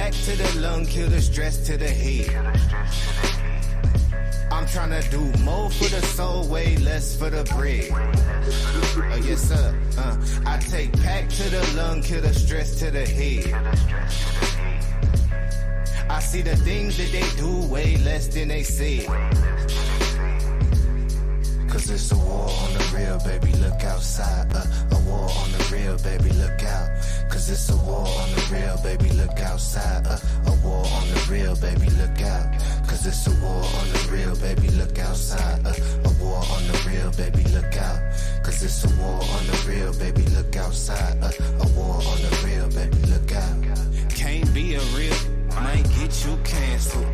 pack to the lung, kill the stress to the head. I'm tryna do more for the soul, way less for the bread. Yes sir. I take pack to the lung, kill the stress to the head. I see the things that they do way less than they say. Cause it's a war on the real, baby, look outside. A war on the real, baby, look out. Cause it's a war on the real, baby, look outside. A war on the real, baby, look out. Cause it's a war on the real, baby, look outside. A war on the real, baby, look out. Cause it's a war on the real, baby, look outside. A war on the real, baby, look out. Can't be a real, might get you canceled.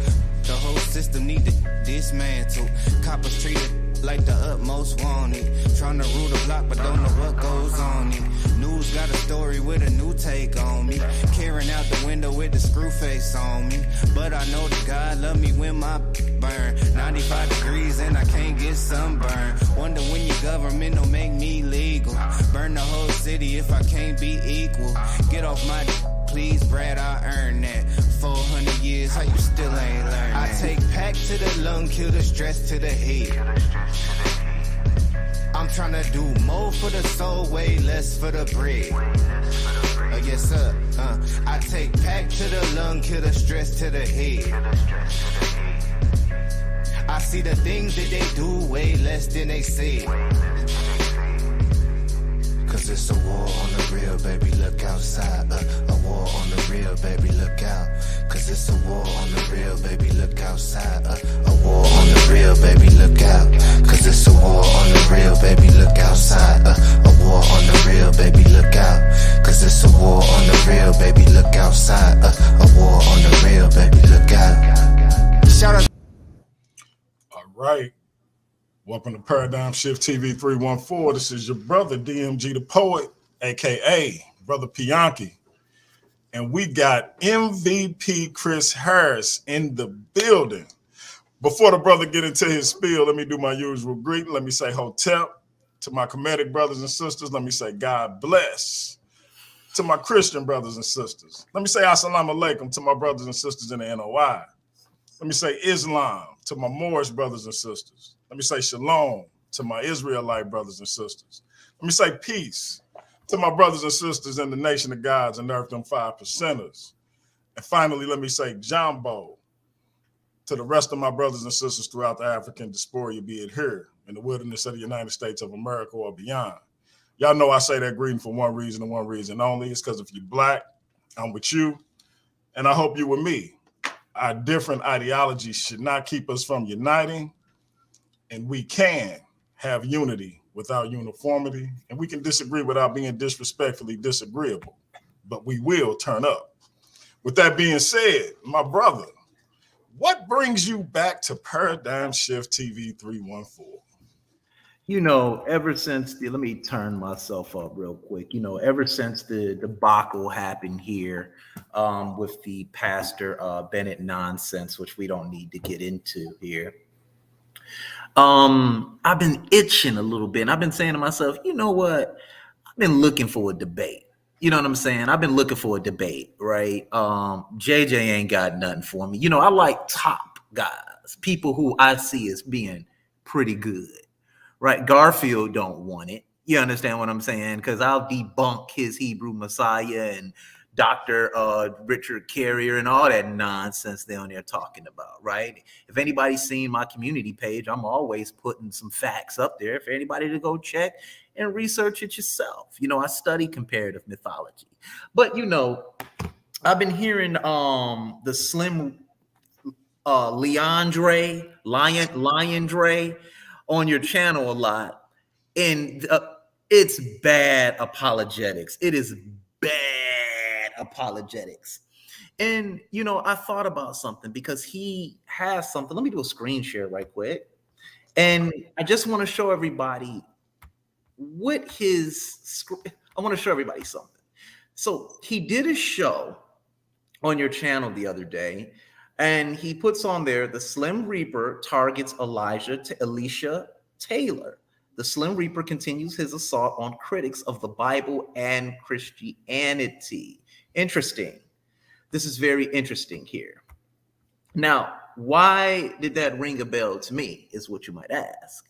The whole system need to dismantle. Coppers treated like the utmost wanted. Trying to rule the block but don't know what goes on it. News got a story with a new take on me. Carrying out the window with the screw face on me. But I know that God love me when my burn 95 degrees and I can't get sunburn. Wonder when your government don't make me legal. Burn the whole city if I can't be equal. Get off my please, Brad, I earned that. 400 years, how you still ain't learned that? I take pack to the lung, kill the stress to the head. I'm tryna do more for the soul, way less for the bread. Yes sir. I take pack to the lung, kill the stress to the head. I see the things that they do way less than they say. Cause it's a war on the real, baby, look outside. A war on the real, baby, look out. Cause it's a war on the real, baby, look outside. A war on the real, baby, look out. Cause it's a war on the real, baby, look outside. A war on the real, baby, look out. Cause it's a war on the real, baby, look outside. A war on the real, baby, look out. Shout out. All right. Welcome to Paradigm Shift TV 314. This is your brother, DMG the Poet, a.k.a. Brother Pianki. And we got MVP Chris Harris in the building. Before the brother get into his spiel, let me do my usual greeting. Let me say hotep. To my Kemetic brothers and sisters, let me say God bless. To my Christian brothers and sisters, let me say assalamu alaikum to my brothers and sisters in the NOI. Let me say Islam to my Moorish brothers and sisters. Let me say shalom to my Israelite brothers and sisters. Let me say peace to my brothers and sisters in the nation of gods and earth, them 5%ers. And finally, let me say jumbo to the rest of my brothers and sisters throughout the African diaspora, be it here in the wilderness of the United States of America or beyond. Y'all know I say that greeting for one reason and one reason only. It's because if you're black, I'm with you, and I hope you with me. Our different ideologies should not keep us from uniting, and we can have unity without uniformity, and we can disagree without being disrespectfully disagreeable, but we will turn up. With that being said, my brother, what brings you back to Paradigm Shift TV 314? You know, ever since let me turn myself up real quick. You know, ever since the debacle happened here with the Pastor Bennett nonsense, which we don't need to get into here. I've been itching a little bit. And I've been saying to myself, you know what? I've been looking for a debate. You know what I'm saying? I've been looking for a debate, right? JJ ain't got nothing for me. You know, I like top guys, people who I see as being pretty good. Right, Garfield don't want it. You understand what I'm saying? Because I'll debunk his Hebrew Messiah and Dr. Richard Carrier and all that nonsense they're on there talking about, right? If anybody's seen my community page, I'm always putting some facts up there for anybody to go check and research it yourself. You know, I study comparative mythology. But, you know, I've been hearing the Slim Leandre, Lion on your channel a lot, and it's bad apologetics. It is bad apologetics. And, you know, I thought about something because he has something. Let me do a screen share right quick. And I just want to show everybody I want to show everybody something. So he did a show on your channel the other day, and he puts on there, the Slim Reaper targets Alicia Taylor. The Slim Reaper continues his assault on critics of the Bible and Christianity. Interesting. This is very interesting here. Now, why did that ring a bell to me, is what you might ask.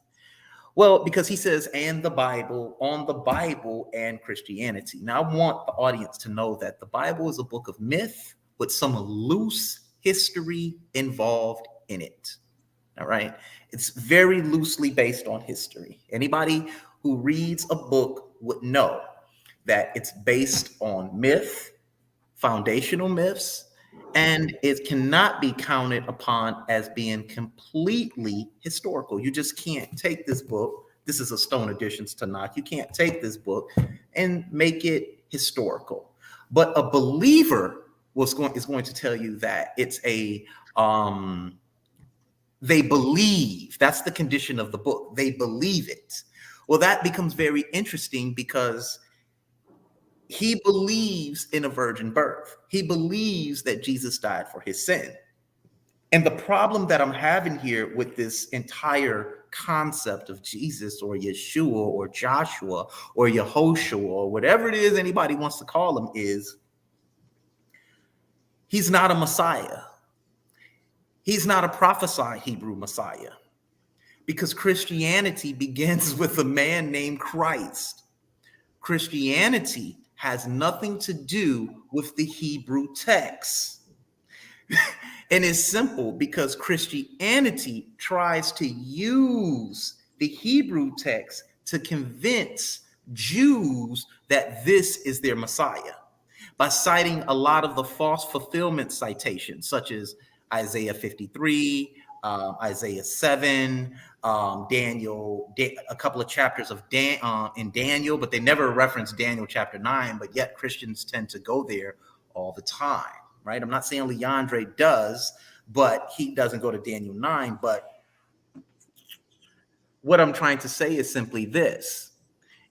Well, because he says, and the Bible, on the Bible and Christianity. Now, I want the audience to know that the Bible is a book of myth with some loose history involved in it. All right. It's very loosely based on history. Anybody who reads a book would know that it's based on myth, foundational myths, and it cannot be counted upon as being completely historical. You just can't take this book. This is a Stone Editions Tanakh. You can't take this book and make it historical. But a believer is going to tell you that it's a they believe. That's the condition of the book. They believe it. Well, that becomes very interesting because he believes in a virgin birth. He believes that Jesus died for his sin. And the problem that I'm having here with this entire concept of Jesus or Yeshua or Joshua or Yehoshua or whatever it is anybody wants to call him is he's not a Messiah. He's not a prophesied Hebrew Messiah, because Christianity begins with a man named Christ. Christianity has nothing to do with the Hebrew text. And it's simple because Christianity tries to use the Hebrew text to convince Jews that this is their Messiah by citing a lot of the false fulfillment citations, such as Isaiah 53, Isaiah 7, Daniel, a couple of chapters of in Daniel, but they never reference Daniel chapter 9, but yet Christians tend to go there all the time, right? I'm not saying Leandre does, but he doesn't go to Daniel 9. But what I'm trying to say is simply this.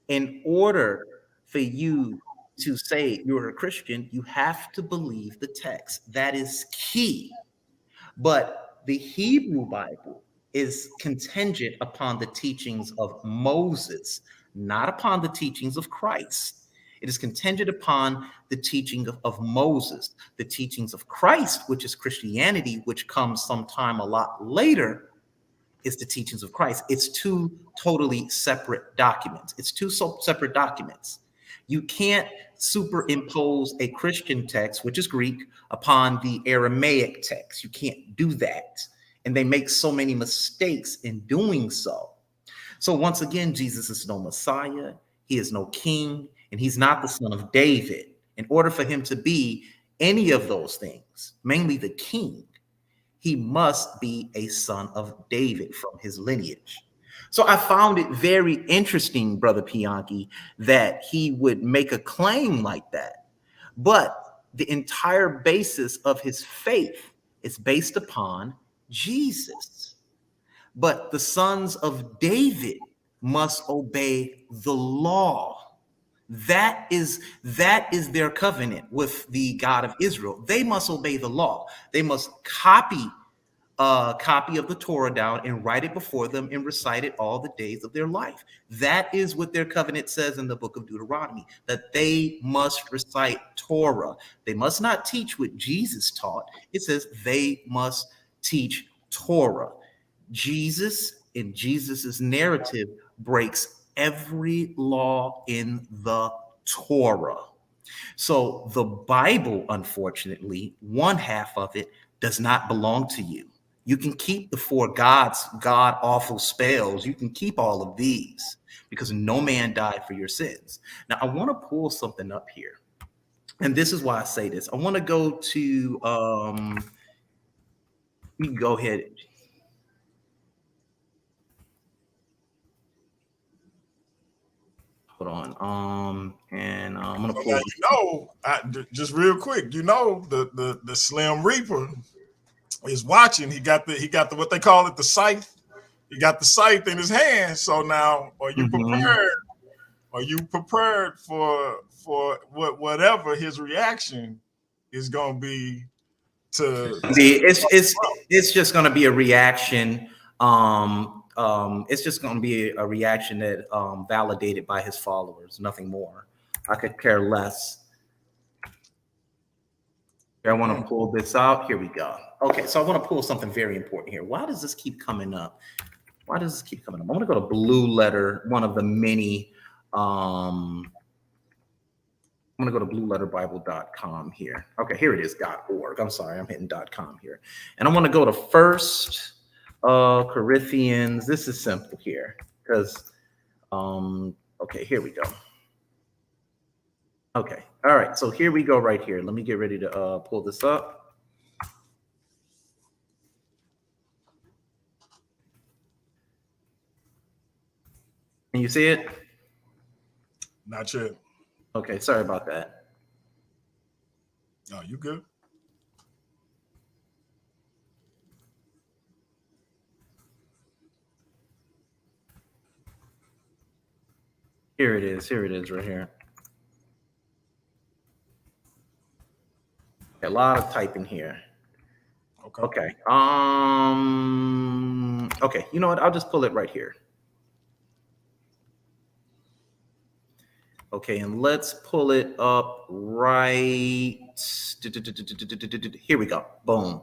In order for you to say you're a Christian, you have to believe the text. That is key. But the Hebrew Bible is contingent upon the teachings of Moses, not upon the teachings of Christ. It is contingent upon the teaching of Moses. The teachings of Christ, which is Christianity, which comes sometime a lot later, is the teachings of Christ. It's two totally separate documents. It's two separate documents. You can't superimpose a Christian text, which is Greek, upon the Aramaic text. You can't do that. And they make so many mistakes in doing so. So once again, Jesus is no Messiah. He is no king, and he's not the son of David. In order for him to be any of those things, mainly the king, he must be a son of David from his lineage. So I found it very interesting, Brother Pianki, that he would make a claim like that. But the entire basis of his faith is based upon Jesus. But the sons of David must obey the law. That is their covenant with the God of Israel. They must obey the law. They must copy a copy of the Torah down and write it before them and recite it all the days of their life. That is what their covenant says in the book of Deuteronomy, that they must recite Torah. They must not teach what Jesus taught. It says they must teach Torah. Jesus, in Jesus's narrative, breaks every law in the Torah. So the Bible, unfortunately, one half of it does not belong to you. You can keep the four god-awful spells. You can keep all of these because no man died for your sins. Now, I want to pull something up here. And this is why I say this. I want to go to, you can go ahead. Hold on. And I'm going to pull. Just real quick, the Slim Reaper is watching. He got the what they call it, the scythe. He got the scythe in his hand. So now, are you prepared? Are you prepared for whatever his reaction is going to be to? It's just going to be a reaction. It's just going to be a reaction that validated by his followers, nothing more. I could care less. I want to pull this out. Here we go. Okay, so I want to pull something very important here. Why does this keep coming up? Why does this keep coming up? I want to go to Blue Letter, one of the many. I'm going to go to blueletterbible.com here. Okay, here it is, .org. I'm sorry, I'm hitting .com here. And I want to go to First Corinthians. This is simple here because, okay, here we go. Okay, all right, so here we go right here. Let me get ready to pull this up. Can you see it? Not yet. Okay, sorry about that. Oh, you good? Here it is. Here it is right here. A lot of typing here. Okay. Okay. Okay, you know what? I'll just pull it right here. Okay, and let's pull it up right. Here we go. Boom.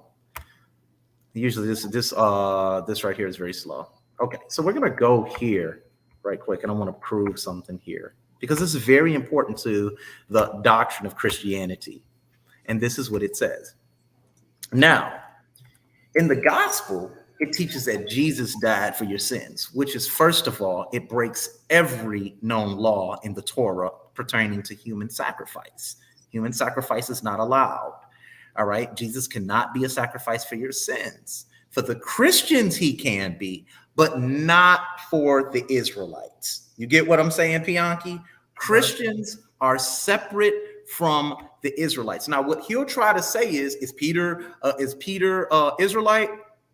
Usually this right here is very slow. Okay, so we're gonna go here right quick, and I want to prove something here because this is very important to the doctrine of Christianity. And this is what it says. Now, in the gospel, it teaches that Jesus died for your sins, which is, first of all, it breaks every known law in the Torah pertaining to human sacrifice. Human sacrifice is not allowed. All right. Jesus cannot be a sacrifice for your sins. For the Christians, he can be, but not for the Israelites. You get what I'm saying, Pianki? Christians are separate from the Israelites. Now, what he'll try to say is Peter Israelite?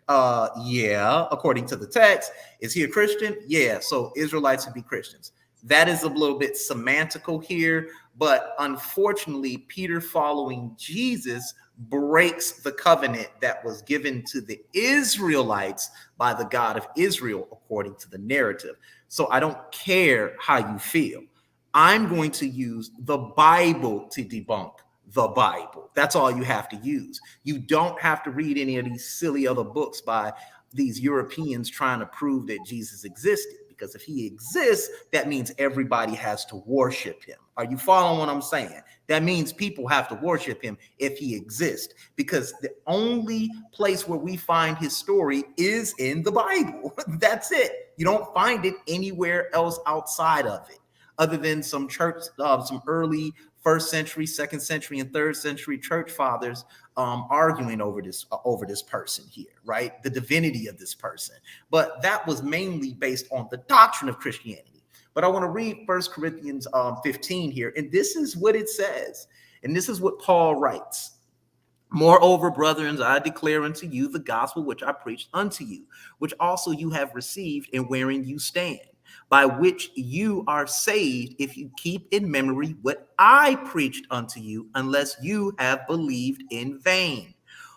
Yeah, according to the text. Is he a Christian? Yeah, so Israelites would be Christians. That is a little bit semantical here, but unfortunately, Peter following Jesus breaks the covenant that was given to the Israelites by the God of Israel, according to the narrative. So I don't care how you feel. I'm going to use the Bible to debunk the Bible. That's all you have to use. You don't have to read any of these silly other books by these Europeans trying to prove that Jesus existed. Because if he exists, that means everybody has to worship him. Are you following what I'm saying? That means people have to worship him if he exists. Because the only place where we find his story is in the Bible. That's it. You don't find it anywhere else outside of it, other than some church, some early first century, second century, and third century church fathers arguing over this person here, right? The divinity of this person. But that was mainly based on the doctrine of Christianity. But I want to read 1 Corinthians 15 here, and this is what it says. And this is what Paul writes. Moreover, brethren, I declare unto you the gospel which I preached unto you, which also you have received and wherein you stand, by which you are saved, if you keep in memory what I preached unto you, unless you have believed in vain.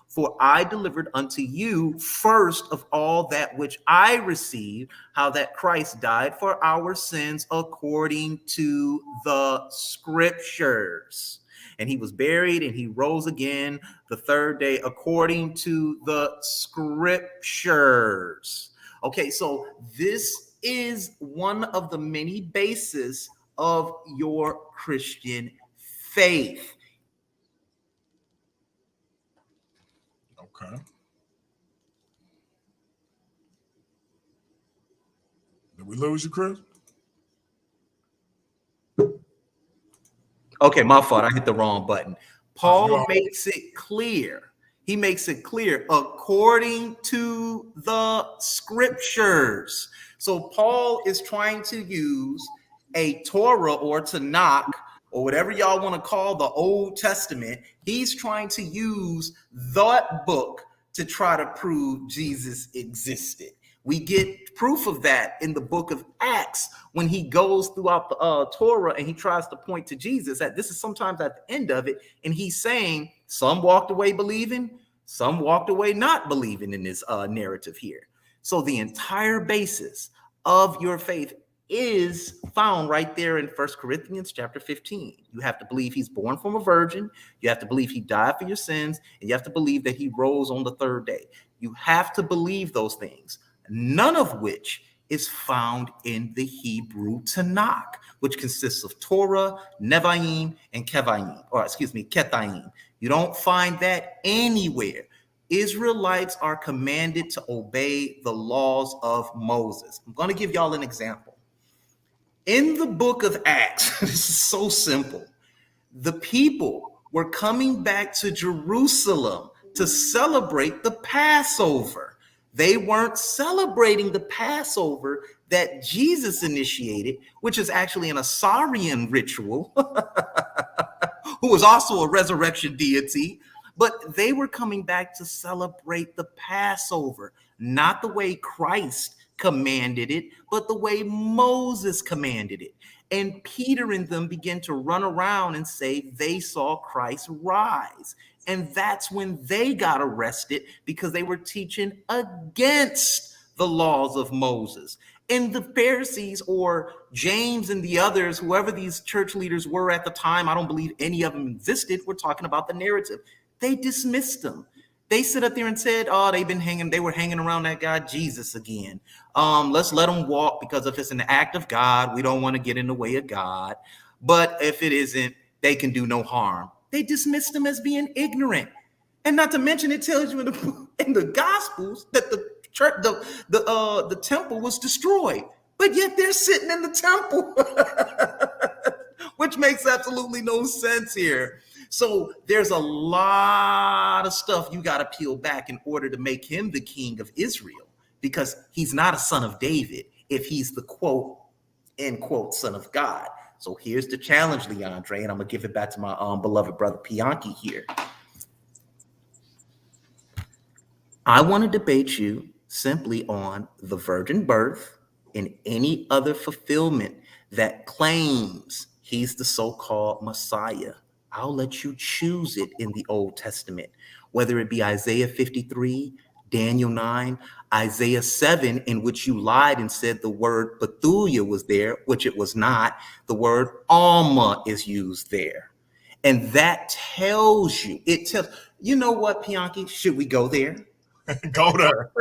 For I delivered unto you first of all that which I received, how that Christ died for our sins according to the scriptures. And he was buried and he rose again the third day according to the scriptures. Okay, so this is one of the many bases of your Christian faith. Okay. Did we lose you, Chris? Okay, my fault. I hit the wrong button. Paul makes it clear. He makes it clear according to the scriptures. So Paul is trying to use a Torah or Tanakh or whatever y'all want to call the Old Testament. He's trying to use that book to try to prove Jesus existed. We get proof of that in the book of Acts when he goes throughout the Torah and he tries to point to Jesus. That this is sometimes at the end of it, and he's saying some walked away believing, some walked away not believing in this narrative here. So the entire basis of your faith is found right there in 1 Corinthians chapter 15. You have to believe he's born from a virgin. You have to believe he died for your sins. And you have to believe that he rose on the third day. You have to believe those things, none of which is found in the Hebrew Tanakh, which consists of Torah, Nevi'im, and Kethaim. You don't find that anywhere. Israelites are commanded to obey the laws of Moses. I'm going to give y'all an example. In the book of Acts, this is so simple. The people were coming back to Jerusalem to celebrate the Passover. They weren't celebrating the Passover that Jesus initiated, which is actually an Assyrian ritual, who was also a resurrection deity. But they were coming back to celebrate the Passover, not the way Christ commanded it, but the way Moses commanded it. And Peter and them began to run around and say they saw Christ rise. And that's when they got arrested, because they were teaching against the laws of Moses. And the Pharisees, or James and the others, whoever these church leaders were at the time, I don't believe any of them existed. We're talking about the narrative. They dismissed them. They sit up there and said, oh, they were hanging around that guy Jesus again. Let's let them walk, because if it's an act of God, we don't want to get in the way of God. But if it isn't, they can do no harm. They dismissed them as being ignorant. And not to mention, it tells you in the Gospels that the church, the temple was destroyed, but yet they're sitting in the temple, which makes absolutely no sense here. So there's a lot of stuff you got to peel back in order to make him the king of Israel, because he's not a son of David if he's the quote, end quote, son of God. So here's the challenge, Leandre, and I'm going to give it back to my beloved brother Bianchi here. I want to debate you simply on the virgin birth and any other fulfillment that claims he's the so-called Messiah. I'll let you choose it in the Old Testament, whether it be Isaiah 53, Daniel 9, Isaiah 7, in which you lied and said the word Bethulia was there, which it was not. The word Alma is used there. And that tells you, you know what, Bianchi, should we go there? Go there.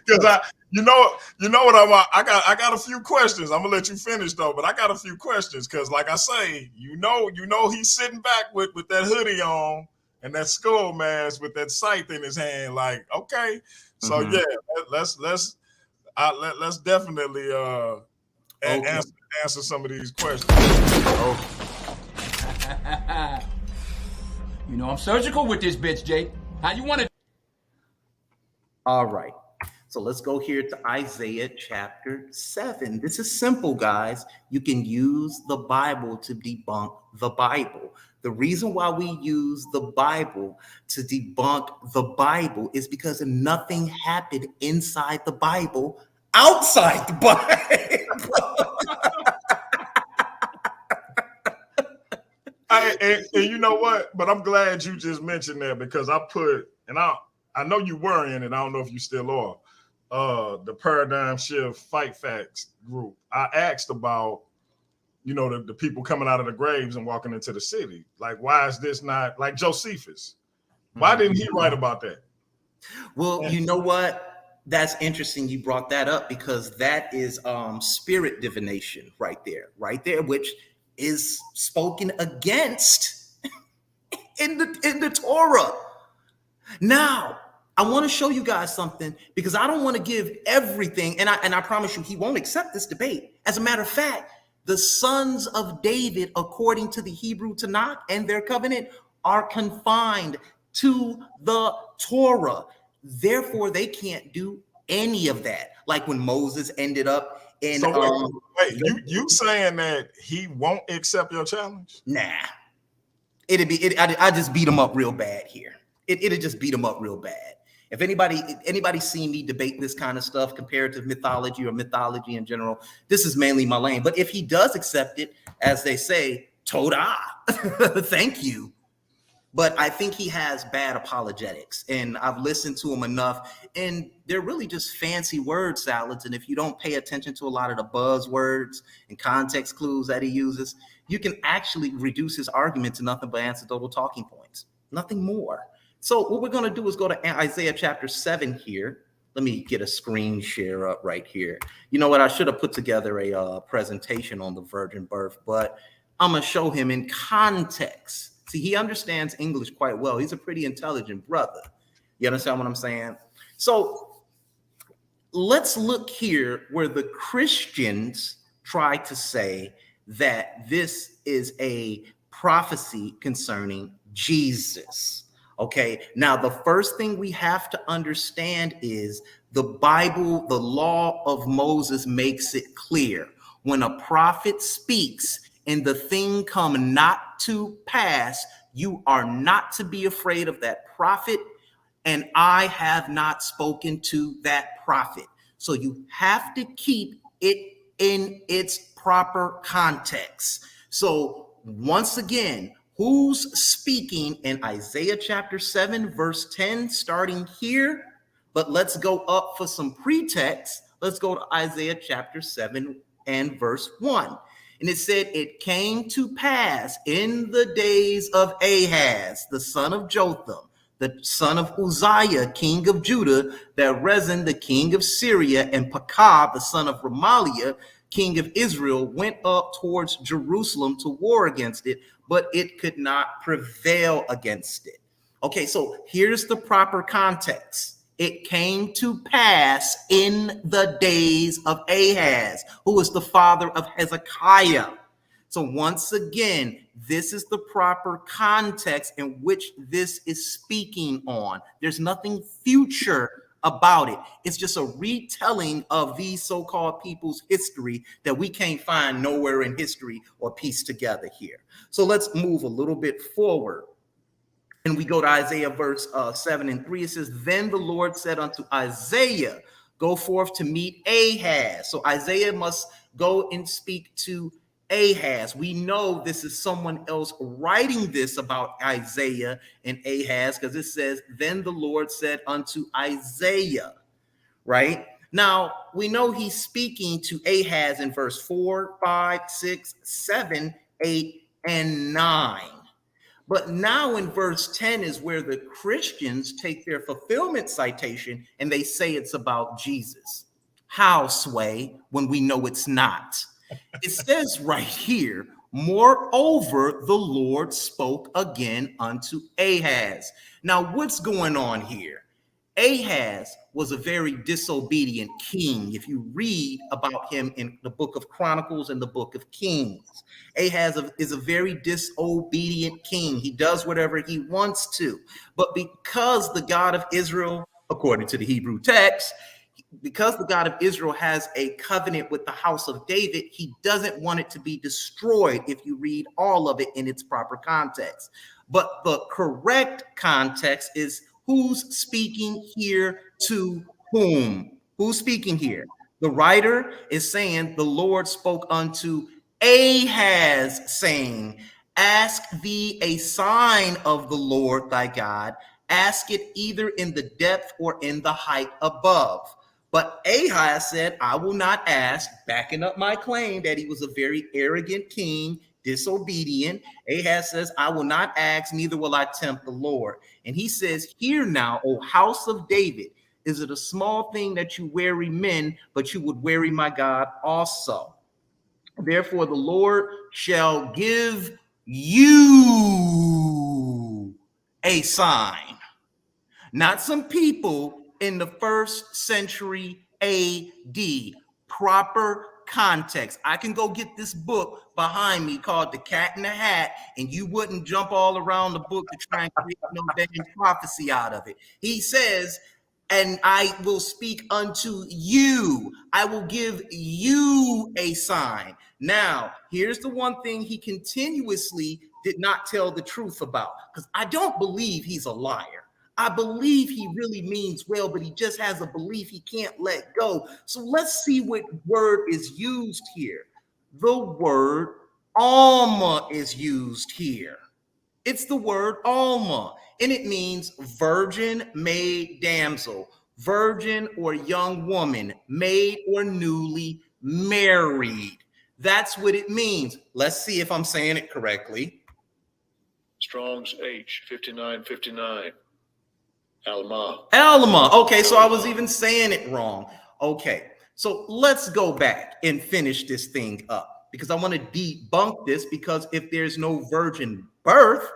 Because you know what I got a few questions. I'm gonna let you finish though, but I got a few questions, because like I say, you know he's sitting back with that hoodie on and that skull mask with that scythe in his hand. Like, okay, so yeah, let's definitely answer some of these questions. You know I'm surgical with this bitch, Jake. How you want to? All right, so let's go here to Isaiah chapter 7. This is simple, guys. You can use the Bible to debunk the Bible. The reason why we use the Bible to debunk the Bible is because nothing happened inside the Bible outside the Bible. And you know what? But I'm glad you just mentioned that, because I know you were in it. I don't know if you still are. The Paradigm Shift Fight Facts group. I asked about, the people coming out of the graves and walking into the city. Like, why is this not like Josephus? Why didn't he write about that? Well, you know what? That's interesting you brought that up, because that is spirit divination right there, which is spoken against in the Torah. Now, I want to show you guys something, because I don't want to give everything, and I promise you he won't accept this debate. As a matter of fact, the sons of David, according to the Hebrew Tanakh and their covenant, are confined to the Torah. Therefore, they can't do any of that. Like when Moses ended up in... So wait, you saying that he won't accept your challenge? Nah. I just beat him up real bad here. It'll just beat him up real bad. If anybody seen me debate this kind of stuff, comparative mythology or mythology in general, this is mainly my lane. But if he does accept it, as they say, Todah, thank you. but I think he has bad apologetics, and I've listened to him enough, and they're really just fancy word salads. And if you don't pay attention to a lot of the buzzwords and context clues that he uses, you can actually reduce his argument to nothing but anecdotal talking points, nothing more. So what we're going to do is go to Isaiah chapter 7 here. Let me get a screen share up right here. You know what? I should have put together a presentation on the virgin birth, but I'm going to show him in context. See, he understands English quite well. He's a pretty intelligent brother. You understand what I'm saying? So let's look here where the Christians try to say that this is a prophecy concerning Jesus. Okay, now the first thing we have to understand is the Bible, the law of Moses makes it clear. When a prophet speaks and the thing come not to pass, you are not to be afraid of that prophet, and I have not spoken to that prophet. So you have to keep it in its proper context. So once again, who's speaking in Isaiah chapter 7, verse 10, starting here? But let's go up for some pretext. Let's go to Isaiah chapter 7 and verse 1. And it said, it came to pass in the days of Ahaz, the son of Jotham, the son of Uzziah, king of Judah, that Rezin, the king of Syria, and Pekah, the son of Remaliah, king of Israel, went up towards Jerusalem to war against it, but it could not prevail against it. Okay, so here's the proper context. It came to pass in the days of Ahaz, who was the father of Hezekiah. So once again, this is the proper context in which this is speaking on. There's nothing future about it. It's just a retelling of these so-called people's history that we can't find nowhere in history or piece together here. So let's move a little bit forward. And we go to Isaiah verse 7 and 3. It says, then the Lord said unto Isaiah, go forth to meet Ahaz. So Isaiah must go and speak to Ahaz. We know this is someone else writing this about Isaiah and Ahaz, because it says, then the Lord said unto Isaiah, right? Now, we know he's speaking to Ahaz in verse 4, 5, 6, 7, 8, and 9. But now in verse 10 is where the Christians take their fulfillment citation and they say it's about Jesus. How, Sway, when we know it's not? It says right here, moreover, the Lord spoke again unto Ahaz. Now, what's going on here? Ahaz was a very disobedient king. If you read about him in the book of Chronicles and the book of Kings, Ahaz is a very disobedient king. He does whatever he wants to. But because the God of Israel, according to the Hebrew text, because the God of Israel has a covenant with the house of David, he doesn't want it to be destroyed if you read all of it in its proper context. But the correct context is who's speaking here to whom? Who's speaking here? The writer is saying the Lord spoke unto Ahaz, saying, ask thee a sign of the Lord thy God, ask it either in the depth or in the height above. But Ahaz said, I will not ask, backing up my claim that he was a very arrogant king, disobedient. Ahaz says, I will not ask, neither will I tempt the Lord. And he says, hear now, O house of David, is it a small thing that you weary men, but you would weary my God also? Therefore, the Lord shall give you a sign. Not some people in the first century AD. Proper context. I can go get this book behind me called The Cat in the Hat, and you wouldn't jump all around the book to try and create no damn prophecy out of it. He says, and I will speak unto you. I will give you a sign. Now, here's the one thing he continuously did not tell the truth about, because I don't believe he's a liar. I believe he really means well, but he just has a belief he can't let go. So let's see what word is used here. The word Alma is used here. It's the word Alma, and it means virgin, maid, damsel, virgin or young woman, maid or newly married. That's what it means. Let's see if I'm saying it correctly. Strong's H 5959. Alma. Alma. Okay, so I was even saying it wrong. Okay, so let's go back and finish this thing up because I want to debunk this, because if there's no virgin birth,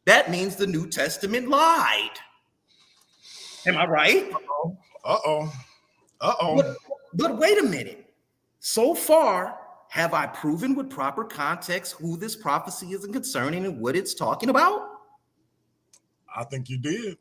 that means the New Testament lied. Am I right? But wait a minute. So far, have I proven with proper context who this prophecy is concerning and what it's talking about? I think you did.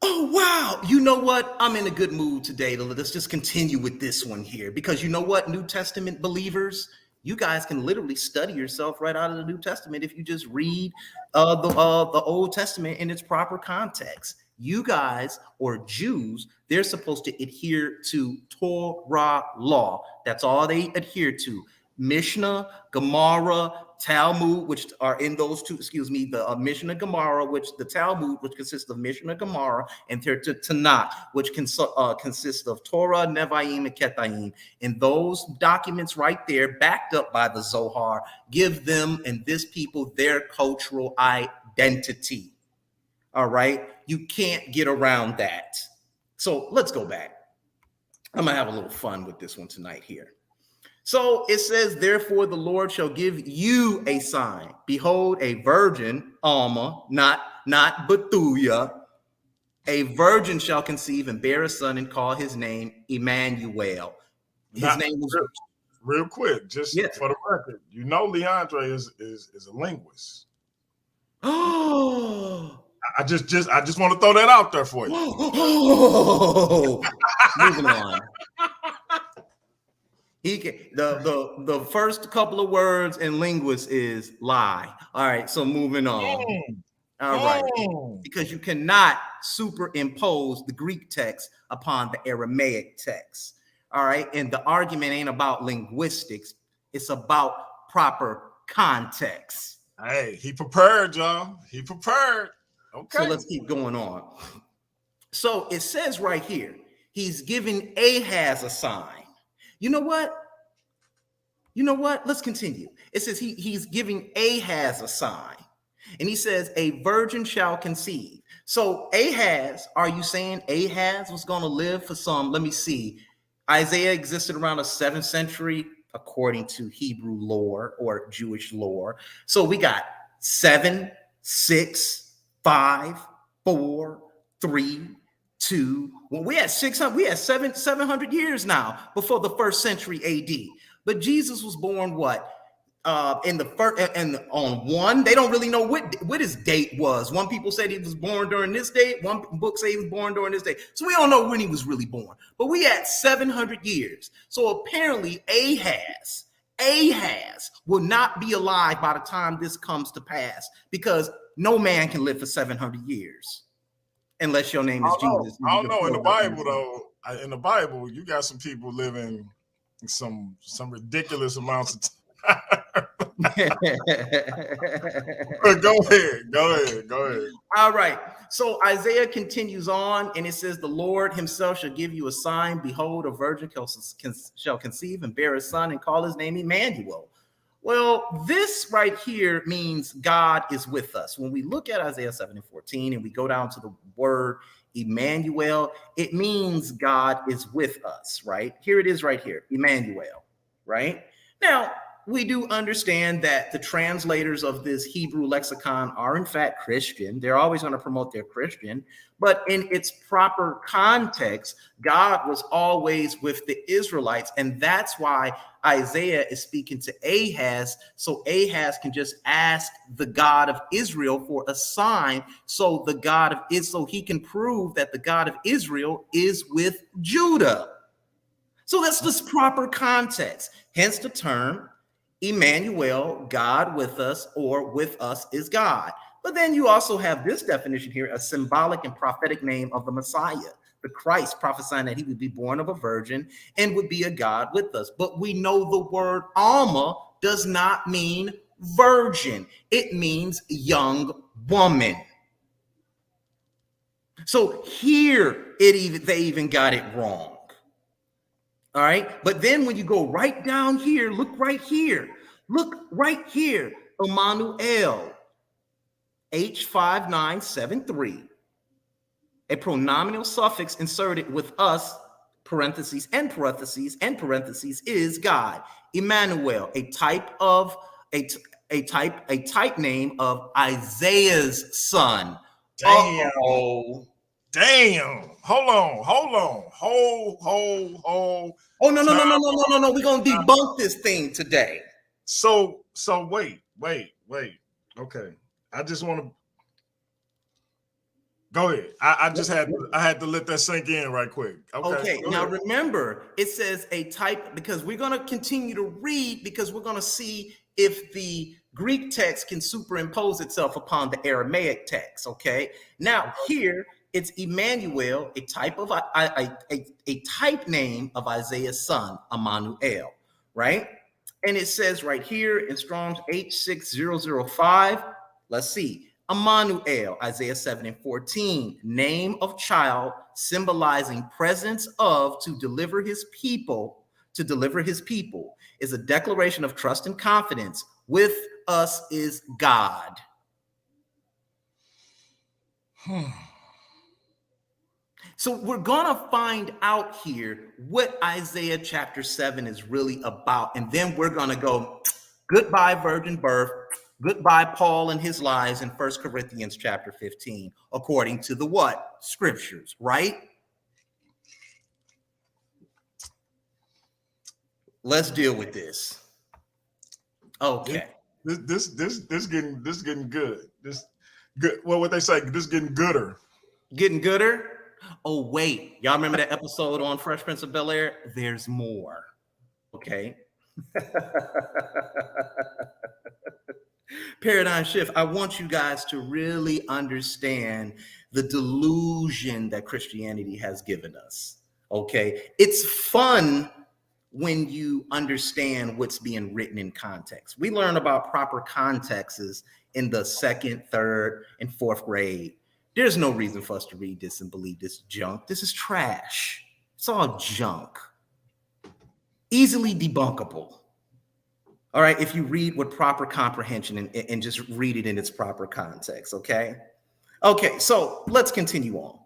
Oh, wow. You know what? I'm in a good mood today. Let's just continue with this one here, because you know what, New Testament believers, you guys can literally study yourself right out of the New Testament if you just read the Old Testament in its proper context. You guys, or Jews, they're supposed to adhere to Torah law. That's all they adhere to. Mishnah, Gemara, Talmud, which are in those two, the Mishnah, Gemara, which the Talmud, which consists of Mishnah, Gemara, and Tanakh, which consists of Torah, Nevi'im, and Kethaim. And those documents right there, backed up by the Zohar, give them and this people their cultural identity. All right? You can't get around that. So let's go back. I'm going to have a little fun with this one tonight here. So it says, therefore the Lord shall give you a sign. Behold, a virgin, Alma, not Bethulia, a virgin shall conceive and bear a son and call his name Emmanuel. His name was real quick, just for the record. You know, Leandre is a linguist. Oh, I just want to throw that out there for you. Moving on. He can, the first couple of words in linguists is lie. All right, so moving on. All right, because you cannot superimpose the Greek text upon the Aramaic text. All right, and the argument ain't about linguistics; it's about proper context. Hey, he prepared, y'all. He prepared. Okay. So let's keep going on. So it says right here, he's giving Ahaz a sign. You know what? Let's continue. It says he's giving Ahaz a sign. And he says, a virgin shall conceive. So Ahaz, are you saying Ahaz was going to live for some, let me see. Isaiah existed around the 7th century, according to Hebrew lore or Jewish lore. So we got 7, 6, 5, 4, 3, 2. Well, we had 700 years now before the 1st century AD. But Jesus was born what? In the first, and on one, they don't really know what his date was. One people said he was born during this date. One book say he was born during this date. So we don't know when he was really born. But we had 700 years. So apparently Ahaz will not be alive by the time this comes to pass, because no man can live for 700 years unless your name is Jesus. I don't know. In the Bible, though, you got some people living some ridiculous amounts of time. Go ahead. All right. So Isaiah continues on, and it says, the Lord himself shall give you a sign. Behold, a virgin shall conceive and bear a son and call his name Emmanuel. Well, this right here means God is with us. When we look at Isaiah 7:14 and we go down to the word Emmanuel, it means God is with us, right? Here it is right here, Emmanuel, right? Now, we do understand that the translators of this Hebrew lexicon are in fact Christian. They're always going to promote their Christian, but in its proper context, God was always with the Israelites. And that's why Isaiah is speaking to Ahaz, so Ahaz can just ask the God of Israel for a sign, so he can prove that the God of Israel is with Judah. So that's just proper context. Hence the term Emmanuel, God with us, or with us is God. But then you also have this definition here, a symbolic and prophetic name of the Messiah, the Christ, prophesying that he would be born of a virgin and would be a God with us. But we know the word Alma does not mean virgin. It means young woman. So here they even got it wrong. All right. But then when you go right down here, look right here. Look right here. Emmanuel, H5973. A pronominal suffix inserted with us, parentheses, is God. Emmanuel, a type name of Isaiah's son. Damn. Uh-oh. Damn. Hold on. Hold. Oh, no. We're going to debunk this thing today. So wait. Okay. I just want to go ahead. I had to let that sink in right quick. Okay. Now remember, it says a type, because we're going to continue to read, because we're going to see if the Greek text can superimpose itself upon the Aramaic text. Okay. Now here it's Emmanuel, a type name of Isaiah's son, Emmanuel, right? And it says right here in Strong's H6005, let's see, Emmanuel, Isaiah 7:14, name of child symbolizing presence of to deliver his people, is a declaration of trust and confidence. With us is God. So we're going to find out here what Isaiah chapter 7 is really about. And then we're going to go, goodbye virgin birth, goodbye Paul and his lies in 1 Corinthians chapter 15, according to the what? Scriptures, right? Let's deal with this. Okay. This getting good. This good. Well, what they say, this getting gooder. Getting gooder? Oh, wait. Y'all remember that episode on Fresh Prince of Bel-Air? There's more. Okay. Paradigm shift. I want you guys to really understand the delusion that Christianity has given us. Okay. It's fun when you understand what's being written in context. We learn about proper contexts in the 2nd, 3rd, and 4th grade. There's no reason for us to read this and believe this junk. This is trash. It's all junk. Easily debunkable. All right, if you read with proper comprehension and just read it in its proper context, okay? Okay, so let's continue on.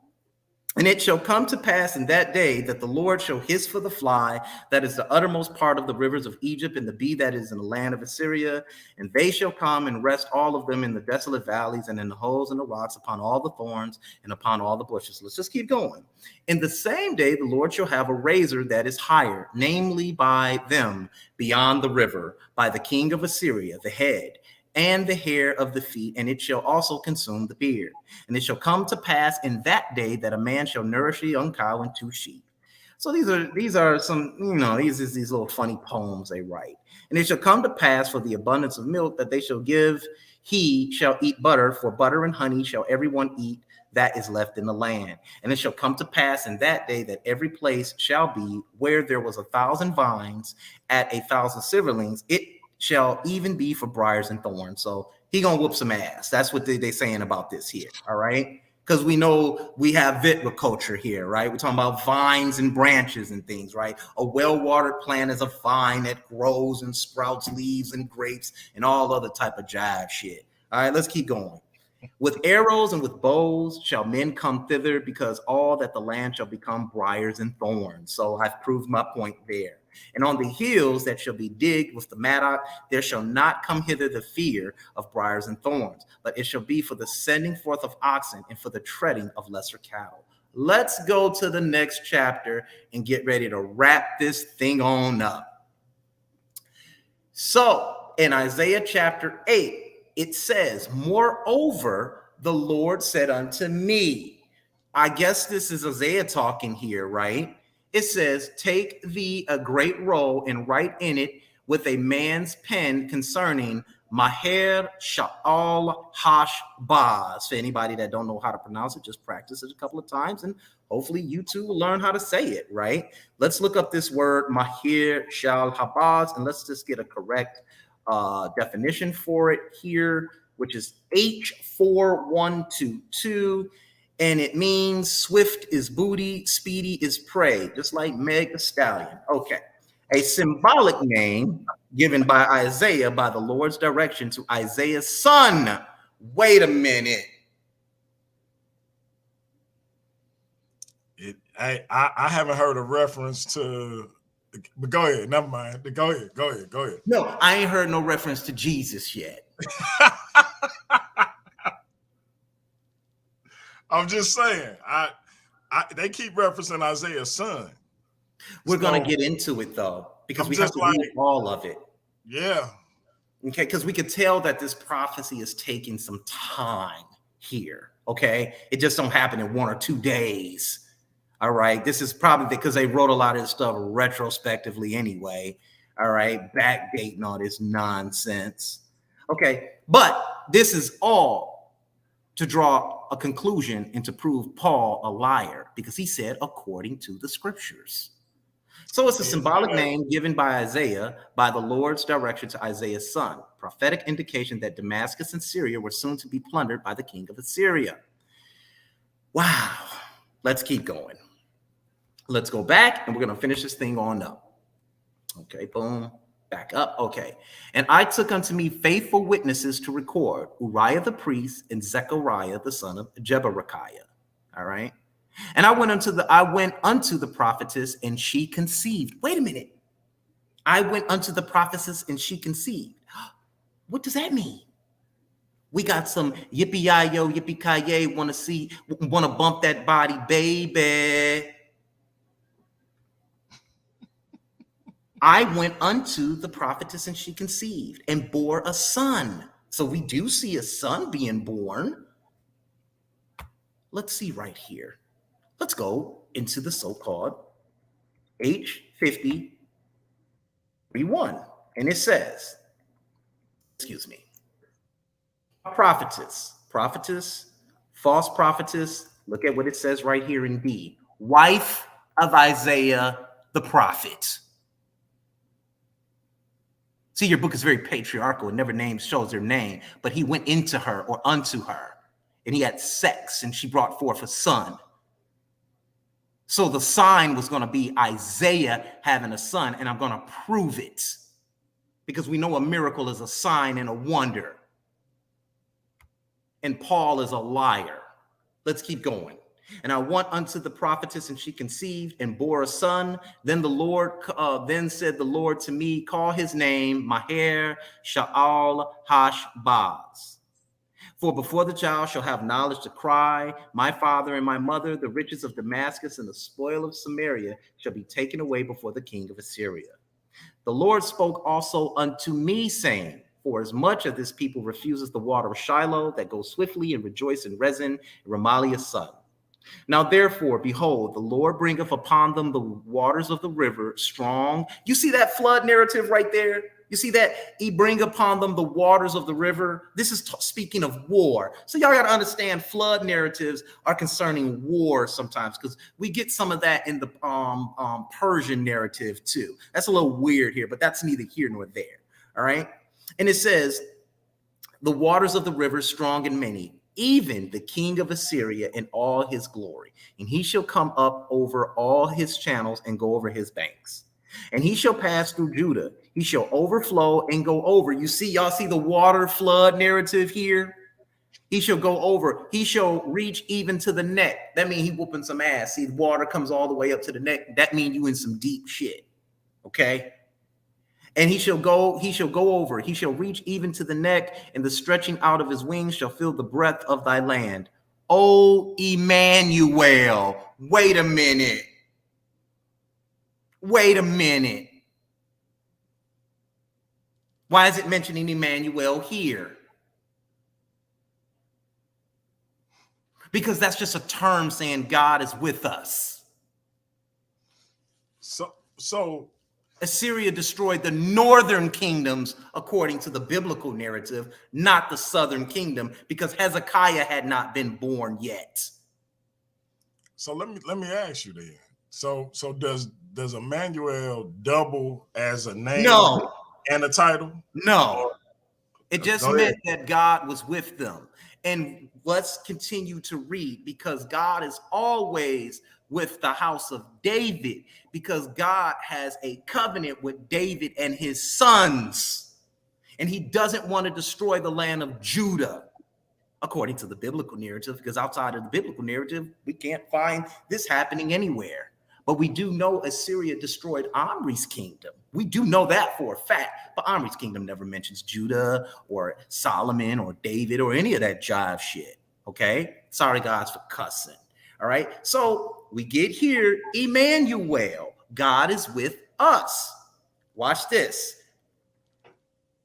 And it shall come to pass in that day that the Lord shall hiss for the fly that is the uttermost part of the rivers of Egypt, and the bee that is in the land of Assyria. And they shall come and rest all of them in the desolate valleys and in the holes in the rocks, upon all the thorns and upon all the bushes. Let's just keep going. In the same day, the Lord shall have a razor that is higher, namely by them beyond the river, by the king of Assyria, the head, and the hair of the feet, and it shall also consume the beard. And it shall come to pass in that day that a man shall nourish a young cow and 2 sheep. So these are some, these little funny poems they write. And it shall come to pass for the abundance of milk that they shall give, he shall eat butter, for butter and honey shall everyone eat that is left in the land. And it shall come to pass in that day that every place shall be where there was 1,000 vines at 1,000 silverlings, it shall even be for briars and thorns. So he gonna whoop some ass. That's what they saying about this here. All right. Because we know we have viticulture here, right? We're talking about vines and branches and things, right? A well-watered plant is a vine that grows and sprouts leaves and grapes and all other type of jive shit. All right, let's keep going. With arrows and with bows shall men come thither, because all that the land shall become briars and thorns. So I've proved my point there. And on the hills that shall be digged with the mattock, there shall not come hither the fear of briars and thorns, but it shall be for the sending forth of oxen and for the treading of lesser cattle. Let's go to the next chapter and get ready to wrap this thing on up. So in Isaiah chapter 8, it says, moreover, the Lord said unto me. I guess this is Isaiah talking here, right? It says, take thee a great roll and write in it with a man's pen concerning Maher Sha'al Hashbaz. For anybody that don't know how to pronounce it, just practice it a couple of times and hopefully you too will learn how to say it, right? Let's look up this word Maher Sha'al Hashbaz and let's just get a correct definition for it here, which is H4122. And it means swift is booty, speedy is prey, just like Meg the Stallion. Okay. A symbolic name given by Isaiah by the Lord's direction to Isaiah's son. Wait a minute. I haven't heard a reference to, but go ahead. Never mind. Go ahead. No, I ain't heard no reference to Jesus yet. I'm just saying. They keep referencing Isaiah's son. We're going to get into it, though, because we have to read all of it. Yeah. Okay, because we could tell that this prophecy is taking some time here. Okay, it just don't happen in 1 or 2 days. All right, this is probably because they wrote a lot of this stuff retrospectively anyway. All right, backdating all this nonsense. Okay, but this is all to draw a conclusion and to prove Paul a liar, because he said according to the scriptures. So it's a symbolic name given by Isaiah by the Lord's direction to Isaiah's son, prophetic indication that Damascus and Syria were soon to be plundered by the king of Assyria. Wow. Let's keep going. Let's go back and we're going to finish this thing on up. Okay, boom, back up. Okay. And I took unto me faithful witnesses to record, Uriah the priest and Zechariah the son of Jeberechiah. All right. And I went unto the prophetess and she conceived. Wait a minute. I went unto the prophetess and she conceived. What does that mean? We got some yippee-yi-yo, yippee-ki-yay, want to bump that body, baby. I went unto the prophetess and she conceived and bore a son. So we do see a son being born. Let's see right here. Let's go into the so-called H50 1. And it says, excuse me, prophetess, false prophetess. Look at what it says right here in B. Wife of Isaiah the prophet. See, your book is very patriarchal. It never shows their name, but he went into her or unto her, and he had sex, and she brought forth a son. So the sign was going to be Isaiah having a son, and I'm going to prove it because we know a miracle is a sign and a wonder. And Paul is a liar. Let's keep going. And I went unto the prophetess, and she conceived and bore a son. Then said the Lord to me, call his name Maher Sha'al Hashbaz. For before the child shall have knowledge to cry, my father and my mother, the riches of Damascus and the spoil of Samaria shall be taken away before the king of Assyria. The Lord spoke also unto me, saying, for as much as this people refuses the water of Shiloh that goes swiftly and rejoice in Rezin, Remaliah's son. Now, therefore, behold, the Lord bringeth upon them the waters of the river strong. You see that flood narrative right there? You see that? He bring upon them the waters of the river. This is speaking of war. So y'all got to understand flood narratives are concerning war sometimes, because we get some of that in the Persian narrative too. That's a little weird here, but that's neither here nor there. All right. And it says, the waters of the river strong and many, even the king of Assyria in all his glory. And he shall come up over all his channels and go over his banks. And he shall pass through Judah. He shall overflow and go over. You see, y'all see the water flood narrative here? He shall go over. He shall reach even to the neck. That means he whooping some ass. See, the water comes all the way up to the neck. That means you in some deep shit. Okay? And he shall go over. He shall reach even to the neck, and the stretching out of his wings shall fill the breadth of thy land. O Emmanuel. Wait a minute. Wait a minute. Why is it mentioning Emmanuel here? Because that's just a term saying God is with us. So Assyria destroyed the northern kingdoms according to the biblical narrative, not the southern kingdom, because Hezekiah had not been born yet. So let me ask you then. So does Emmanuel double as a name? No. and the title? No. It just Go meant ahead. that God was with them. And let's continue to read, because God is always with the house of David, because God has a covenant with David and his sons. And he doesn't want to destroy the land of Judah, according to the biblical narrative, because outside of the biblical narrative, we can't find this happening anywhere. But we do know Assyria destroyed Omri's kingdom. We do know that for a fact. But Omri's kingdom never mentions Judah or Solomon or David or any of that jive shit. Okay? Sorry, guys, for cussing. All right? So we get here, Emmanuel, God is with us. Watch this.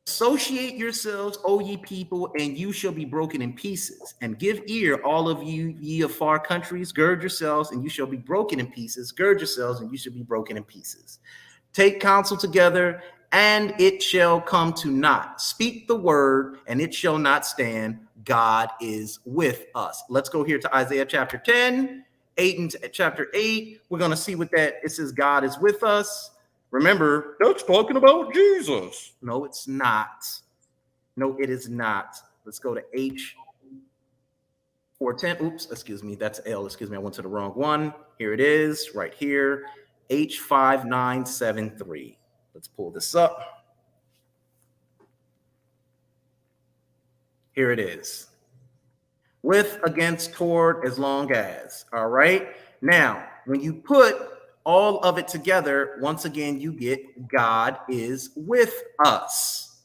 Associate yourselves, O ye people, and you shall be broken in pieces. And give ear, all of you, ye of far countries, gird yourselves, and you shall be broken in pieces. Gird yourselves, and you shall be broken in pieces. Take counsel together, and it shall come to naught. Speak the word, and it shall not stand. God is with us. Let's go here to Isaiah chapter 10, 8 and chapter 8. We're going to see what that, it says God is with us. Remember, that's talking about Jesus. No, it's not. No, it is not. Let's go to H410. Oops, excuse me. That's L. Excuse me. I went to the wrong one. Here it is, right here. H5973. Let's pull this up. Here it is. With, against, toward, as long as. All right. Now, when you put all of it together, once again, you get God is with us.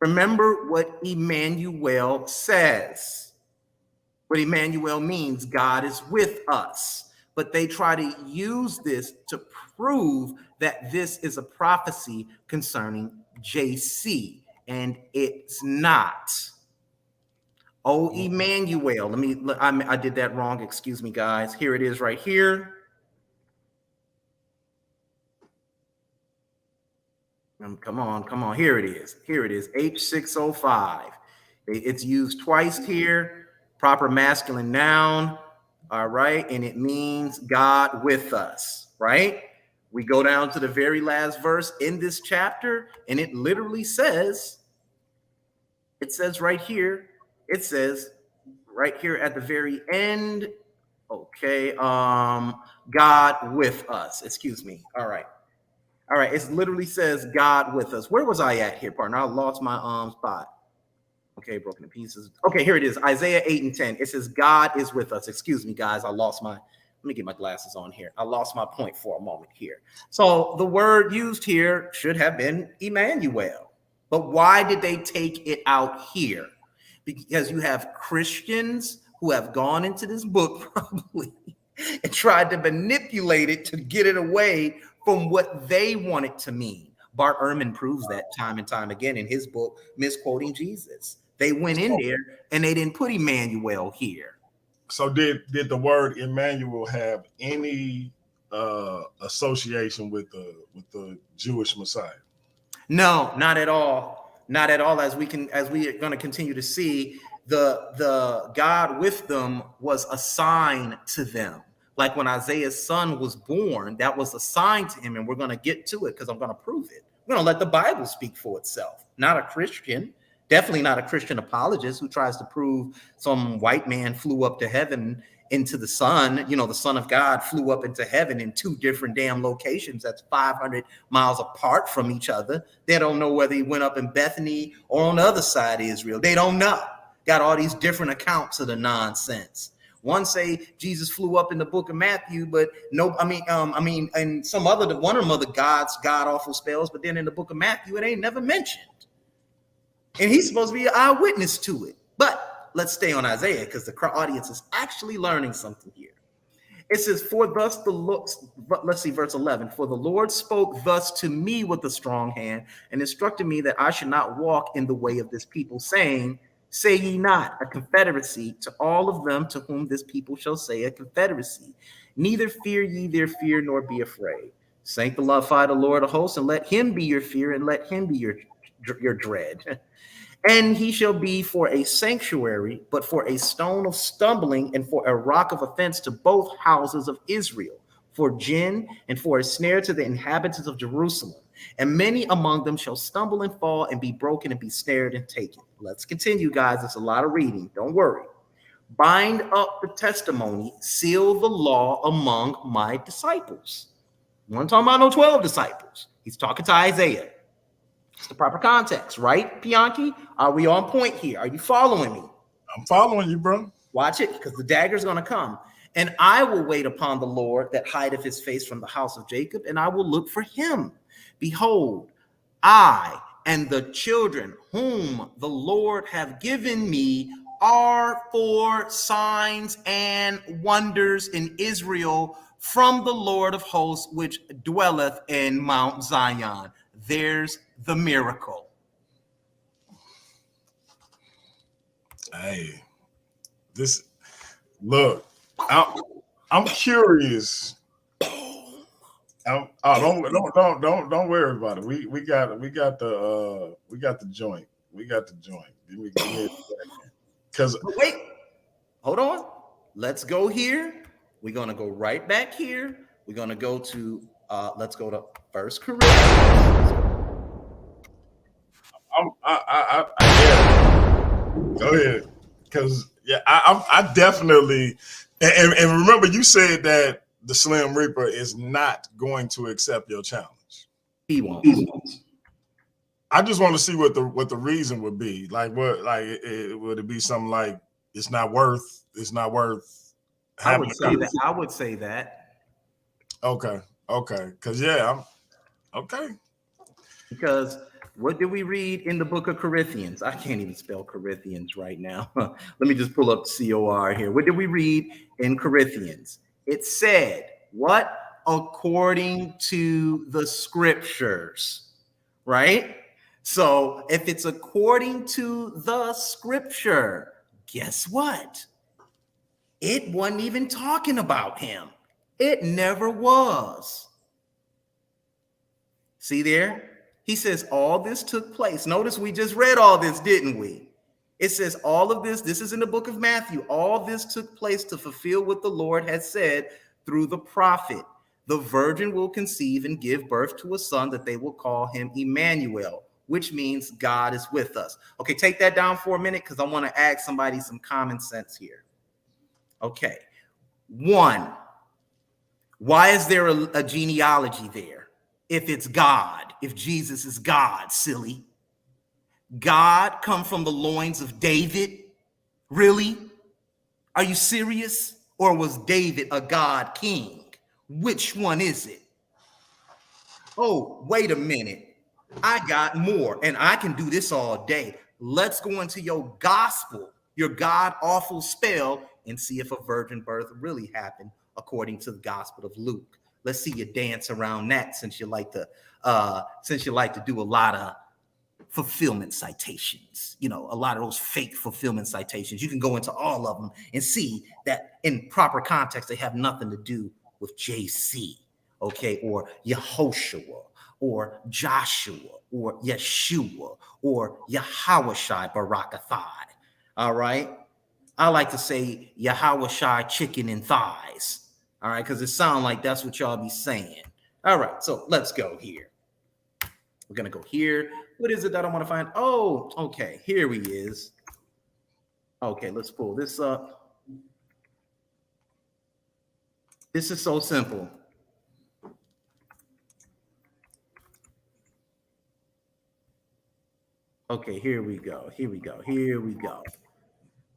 Remember what Emmanuel says. What Emmanuel means, God is with us. But they try to use this to prove that this is a prophecy concerning JC, and it's not. Oh, Emmanuel. I did that wrong. Excuse me, guys. Here it is right here. Come on. Here it is. H605. It's used twice here. Proper masculine noun. All right. And it means God with us. Right. We go down to the very last verse in this chapter, and it literally says, right here. It says right here at the very end. Okay. God with us. Excuse me. All right. It literally says God with us. Where was I at here, partner? I lost my spot. Okay, broken to pieces. Okay, here it is. Isaiah 8 and 10. It says God is with us. Excuse me, guys. Let me get my glasses on here. I lost my point for a moment here. So the word used here should have been Emmanuel. But why did they take it out here? Because you have Christians who have gone into this book probably and tried to manipulate it to get it away from what they want it to mean. Bart Ehrman proves that time and time again in his book, Misquoting Jesus. They went in there and they didn't put Emmanuel here. So did the word Emmanuel have any association with the Jewish Messiah? No, not at all. Not at all. As we are going to continue to see, the God with them was a sign to them. Like when Isaiah's son was born, that was a sign to him, and we're going to get to it because I'm going to prove it. We're going to let the Bible speak for itself. Not a Christian, definitely not a Christian apologist who tries to prove some white man flew up to heaven into the sun. You know, the Son of God flew up into heaven in two different damn locations that's 500 miles apart from each other. They don't know whether he went up in Bethany or on the other side of Israel. They don't know. Got all these different accounts of the nonsense. One say Jesus flew up in the book of Matthew, but no, and some other, one of them other god awful spells, but then in the book of Matthew, it ain't never mentioned. And he's supposed to be an eyewitness to it. But let's stay on Isaiah because the audience is actually learning something here. It says, let's see, verse 11. For the Lord spoke thus to me with a strong hand and instructed me that I should not walk in the way of this people, saying, say ye not a confederacy to all of them to whom this people shall say a confederacy. Neither fear ye their fear, nor be afraid. Sanctify the Lord of hosts, and let him be your fear, and let him be your dread. And he shall be for a sanctuary, but for a stone of stumbling, and for a rock of offense to both houses of Israel, for gin, and for a snare to the inhabitants of Jerusalem. And many among them shall stumble and fall and be broken and be snared and taken. Let's continue, guys. It's a lot of reading. Don't worry. Bind up the testimony, seal the law among my disciples. I'm not talking about no 12 disciples. He's talking to Isaiah. It's the proper context, right, Bianchi? Are we on point here? Are you following me? I'm following you, bro. Watch it, because the dagger's going to come. And I will wait upon the Lord that hideth his face from the house of Jacob, and I will look for him. Behold, I and the children whom the Lord hath given me are for signs and wonders in Israel from the Lord of hosts, which dwelleth in Mount Zion. There's the miracle. Hey, look, I'm curious. Don't worry about it. We got the joint. We got the joint. Give me a second. Because wait, hold on. Let's go here. We're gonna go right back here. We're gonna go to let's go to 1 Corinthians. Go ahead. Because I definitely and remember you said that the Slim Reaper is not going to accept your challenge. He won't. I just want to see what the reason would be. Like what? Like would it be something like it's not worth? I would say that. Okay. Because I'm okay. Because what did we read in the book of Corinthians? I can't even spell Corinthians right now. Let me just pull up COR here. What did we read in Corinthians? It said, what? According to the scriptures, right? So if it's according to the scripture, guess what? It wasn't even talking about him. It never was. See there? He says all this took place. Notice we just read all this, didn't we? It says all of this is in the book of Matthew. All this took place to fulfill what the Lord had said through the prophet. The virgin will conceive and give birth to a son that they will call him Emmanuel, which means God is with us. Okay, take that down for a minute because I want to ask somebody some common sense here. Okay. 1, why is there a genealogy there? If it's God, if Jesus is God, silly. God come from the loins of David? Really? Are you serious? Or was David a God king? Which one is it? Oh, wait a minute. I got more, and I can do this all day. Let's go into your gospel, your god-awful spell, and see if a virgin birth really happened according to the Gospel of Luke. Let's see you dance around that since you like to do a lot of fulfillment citations, a lot of those fake fulfillment citations. You can go into all of them and see that in proper context, they have nothing to do with JC, okay, or Yehoshua, or Joshua, or Yeshua, or Yahawashai Barakathai. All right. I like to say Yahawashai chicken and thighs. All right, because it sounds like that's what y'all be saying. All right, so let's go here. We're going to go here. What is it that I want to find? Oh, okay, here he is. Okay, let's pull this up. This is so simple. Okay, here we go.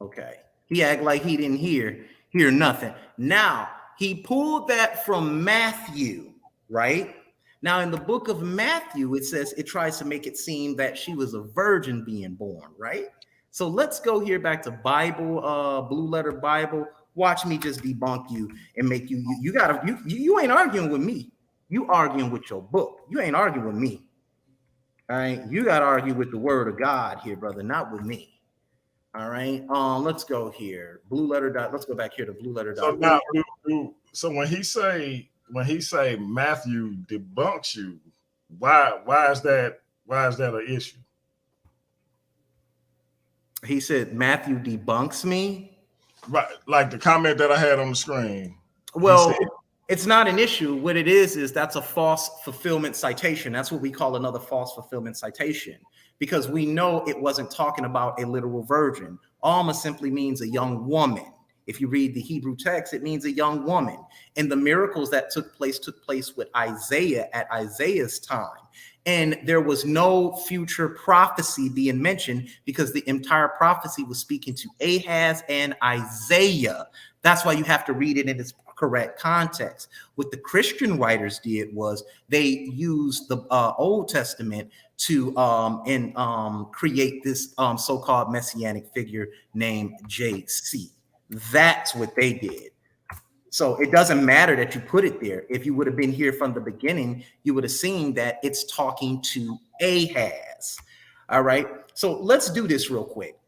Okay, he act like he didn't hear nothing. Now, he pulled that from Matthew, right? Now, in the book of Matthew, it says it tries to make it seem that she was a virgin being born, right? So let's go here back to Bible, Blue Letter Bible. Watch me just debunk you and make you ain't arguing with me. You arguing with your book. You ain't arguing with me. All right, you got to argue with the word of God here, brother, not with me. All right, let's go here. Blue Letter. Let's go back here to Blue Letter. So now, so when he say Matthew debunks you, why is that an issue? He said Matthew debunks me. Right, like the comment that I had on the screen. Well, It's not an issue. What it is that's a false fulfillment citation. That's what we call another false fulfillment citation, because we know it wasn't talking about a literal virgin. Alma simply means a young woman. If you read the Hebrew text, it means a young woman. And the miracles that took place with Isaiah at Isaiah's time. And there was no future prophecy being mentioned because the entire prophecy was speaking to Ahaz and Isaiah. That's why you have to read it in its correct context. What the Christian writers did was they used the Old Testament to create this so-called messianic figure named JC. That's what they did. So it doesn't matter that you put it there. If you would have been here from the beginning, you would have seen that it's talking to Ahaz. All right. So let's do this real quick,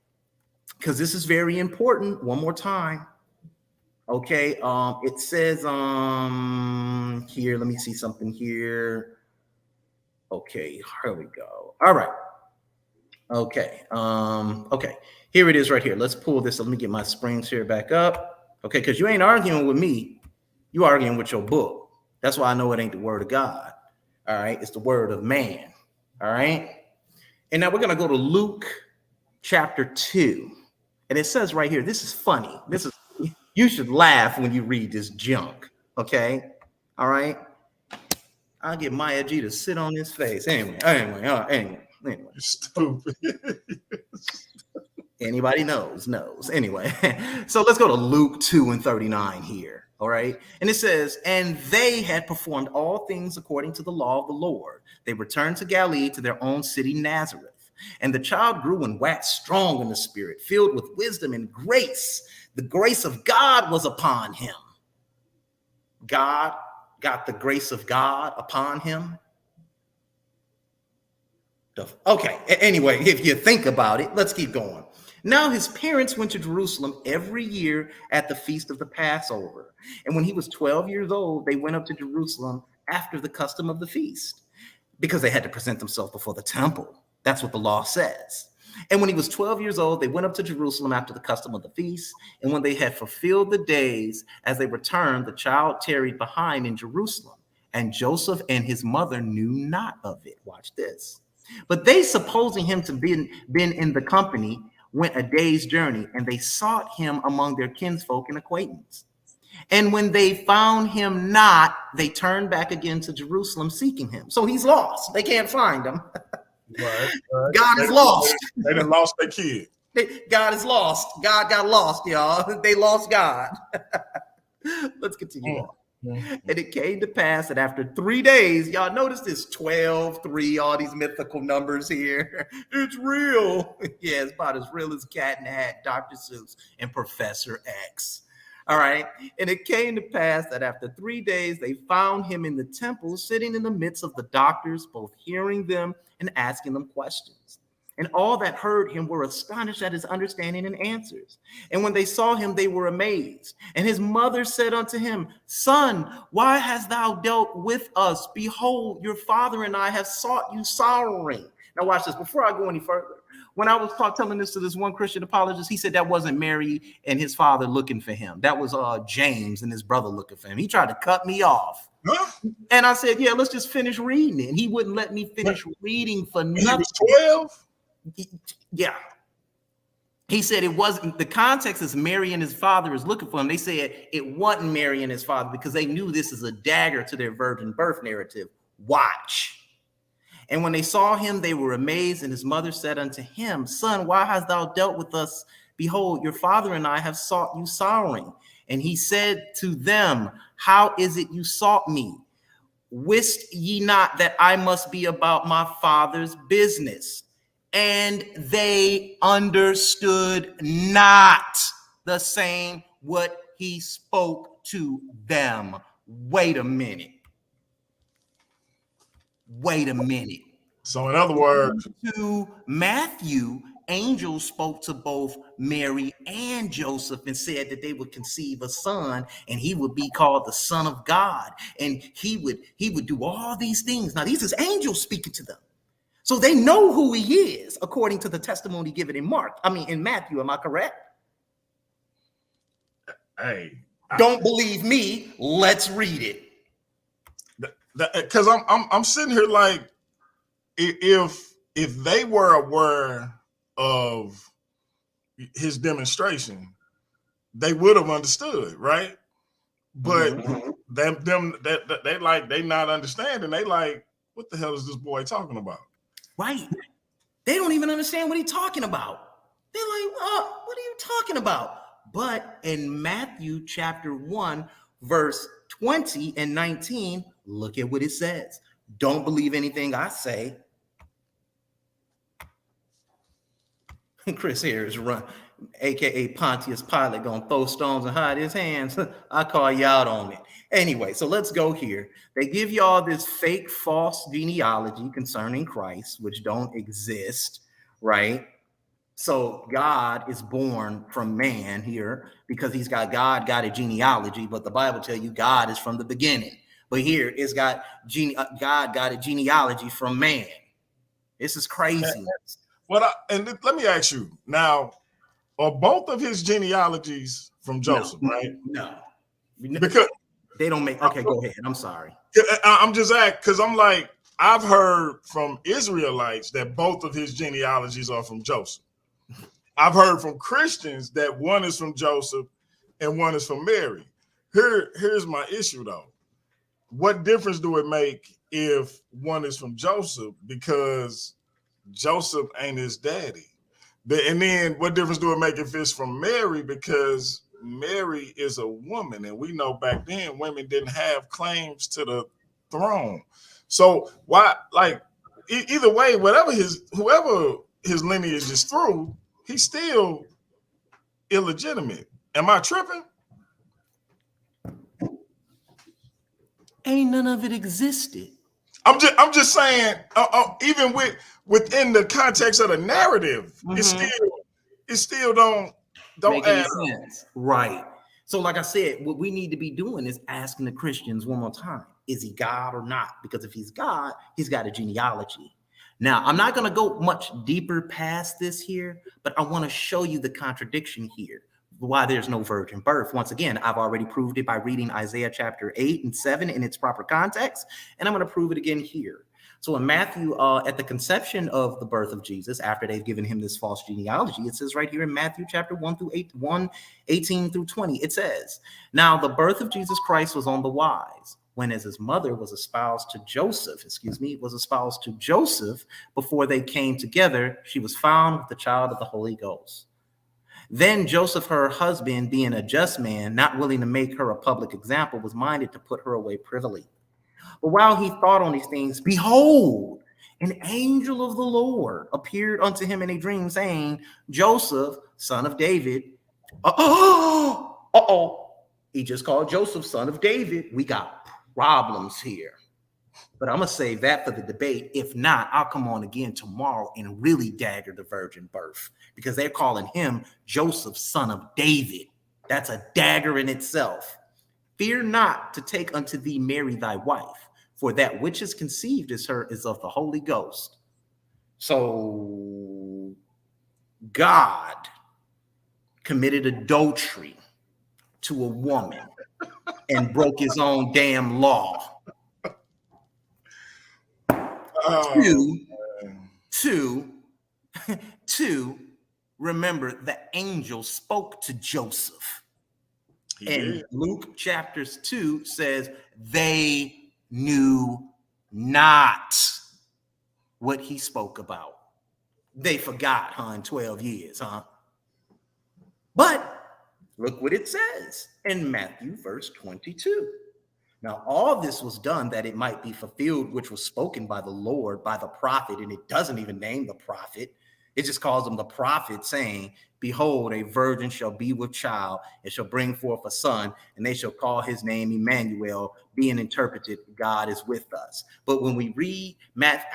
because this is very important. One more time. Okay. It says here, let me see something here. Okay, here we go. All right. Okay. Okay. Here it is right here. Let's pull this. Let me get my springs here back up. Okay, because you ain't arguing with me. You arguing with your book. That's why I know it ain't the word of God. All right. It's the word of man. All right. And now we're going to go to Luke chapter 2. And it says right here, this is funny. You should laugh when you read this junk. Okay. All right. I'll get Maya G to sit on his face. Anyway. Stupid. Anybody knows. Anyway, so let's go to Luke 2:39 here. All right. And it says, and they had performed all things according to the law of the Lord. They returned to Galilee, to their own city, Nazareth. And the child grew and waxed strong in the spirit, filled with wisdom and grace. The grace of God was upon him. God got the grace of God upon him. Okay. Anyway, if you think about it, let's keep going. Now his parents went to Jerusalem every year at the feast of the Passover. And when he was 12 years old, they went up to Jerusalem after the custom of the feast, because they had to present themselves before the temple. That's what the law says. And when he was 12 years old, they went up to Jerusalem after the custom of the feast. And when they had fulfilled the days, as they returned, the child tarried behind in Jerusalem. And Joseph and his mother knew not of it. Watch this. But they, supposing him to been in the company, went a day's journey, and they sought him among their kinsfolk and acquaintance. And when they found him not, they turned back again to Jerusalem seeking him. So he's lost. They can't find him. Right. God is lost. They done lost their kid. God is lost. God got lost, y'all. They lost God. Let's continue on. And it came to pass that after 3 days, y'all notice this 12, 3, all these mythical numbers here. It's real. Yeah, it's about as real as Cat in the Hat, Dr. Seuss, and Professor X. All right. And it came to pass that after 3 days, they found him in the temple, sitting in the midst of the doctors, both hearing them and asking them questions. And all that heard him were astonished at his understanding and answers. And when they saw him, they were amazed. And his mother said unto him, Son, why hast thou dealt with us? Behold, your father and I have sought you sorrowing. Now watch this. Before I go any further, when I was telling this to this one Christian apologist, he said that wasn't Mary and his father looking for him. That was James and his brother looking for him. He tried to cut me off. Huh? And I said, yeah, let's just finish reading it. And he wouldn't let me finish reading for nothing. He was 12? Yeah. He said it wasn't, the context is Mary and his father is looking for him. They said it wasn't Mary and his father because they knew this is a dagger to their virgin birth narrative. Watch. And when they saw him, they were amazed. And his mother said unto him, Son, why hast thou dealt with us? Behold, your father and I have sought you sorrowing. And he said to them, How is it you sought me? Wist ye not that I must be about my father's business? And they understood not the same what he spoke to them. Wait a minute. So in other words, to Matthew, angels spoke to both Mary and Joseph and said that they would conceive a son and he would be called the Son of God. And he would do all these things. Now, these is angels speaking to them. So they know who he is, according to the testimony given in Matthew. Am I correct? hey, Don't believe me? Let's read it. Because I'm sitting here like, if they were aware of his demonstration, they would have understood, right? But they not understanding. They like, what the hell is this boy talking about? Right. They don't even understand what he's talking about. They're like, what are you talking about? But in Matthew chapter 1, verse 20 and 19, look at what it says. Don't believe anything I say. Chris here is run, aka Pontius Pilate, gonna throw stones and hide his hands. I call you out on it. Anyway, so let's go here. They give you all this fake, false genealogy concerning Christ, which don't exist, right? So God is born from man here because God got a genealogy, but the Bible tells you God is from the beginning. But here it's got God got a genealogy from man. This is crazy. And let me ask you now, are both of his genealogies from Joseph, right? No. Because they don't make, okay, go ahead. I'm sorry. I'm just asking, because I'm like, I've heard from Israelites that both of his genealogies are from Joseph. I've heard from Christians that one is from Joseph and one is from Mary. Here's my issue though. What difference do it make if one is from Joseph? Because Joseph ain't his daddy. And then what difference do it make if it's from Mary? Because Mary is a woman, and we know back then women didn't have claims to the throne. So why, like, either way, whoever his lineage is through, he's still illegitimate. Am I tripping? Ain't none of it existed. I'm just saying, even within the context of the narrative, it still don't make any sense. Right. So like I said, what we need to be doing is asking the Christians one more time, is he God or not? Because if he's God, he's got a genealogy. Now, I'm not going to go much deeper past this here, but I want to show you the contradiction here, why there's no virgin birth. Once again, I've already proved it by reading Isaiah chapter 8 and 7 in its proper context, and I'm going to prove it again here. So in Matthew, at the conception of the birth of Jesus, after they've given him this false genealogy, it says right here in Matthew chapter 18 through 20, it says, now the birth of Jesus Christ was on the wise, when as his mother was espoused to Joseph, before they came together, she was found with the child of the Holy Ghost. Then Joseph, her husband, being a just man, not willing to make her a public example, was minded to put her away privily. But while he thought on these things, behold, an angel of the Lord appeared unto him in a dream, saying, Joseph, son of David. He just called Joseph, son of David. We got problems here. But I'm going to save that for the debate. If not, I'll come on again tomorrow and really dagger the virgin birth, because they're calling him Joseph, son of David. That's a dagger in itself. Fear not to take unto thee Mary thy wife, for that which is conceived is of the Holy Ghost. So God committed adultery to a woman and broke his own damn law. Two, remember the angel spoke to Joseph. And Luke chapter 2 says they knew not what he spoke about. They forgot, in 12 years, But look what it says in Matthew verse 22. Now, all this was done that it might be fulfilled, which was spoken by the Lord, by the prophet. And it doesn't even name the prophet. It just calls him the prophet, saying, behold, a virgin shall be with child and shall bring forth a son, and they shall call his name Emmanuel, being interpreted, God is with us. But when we read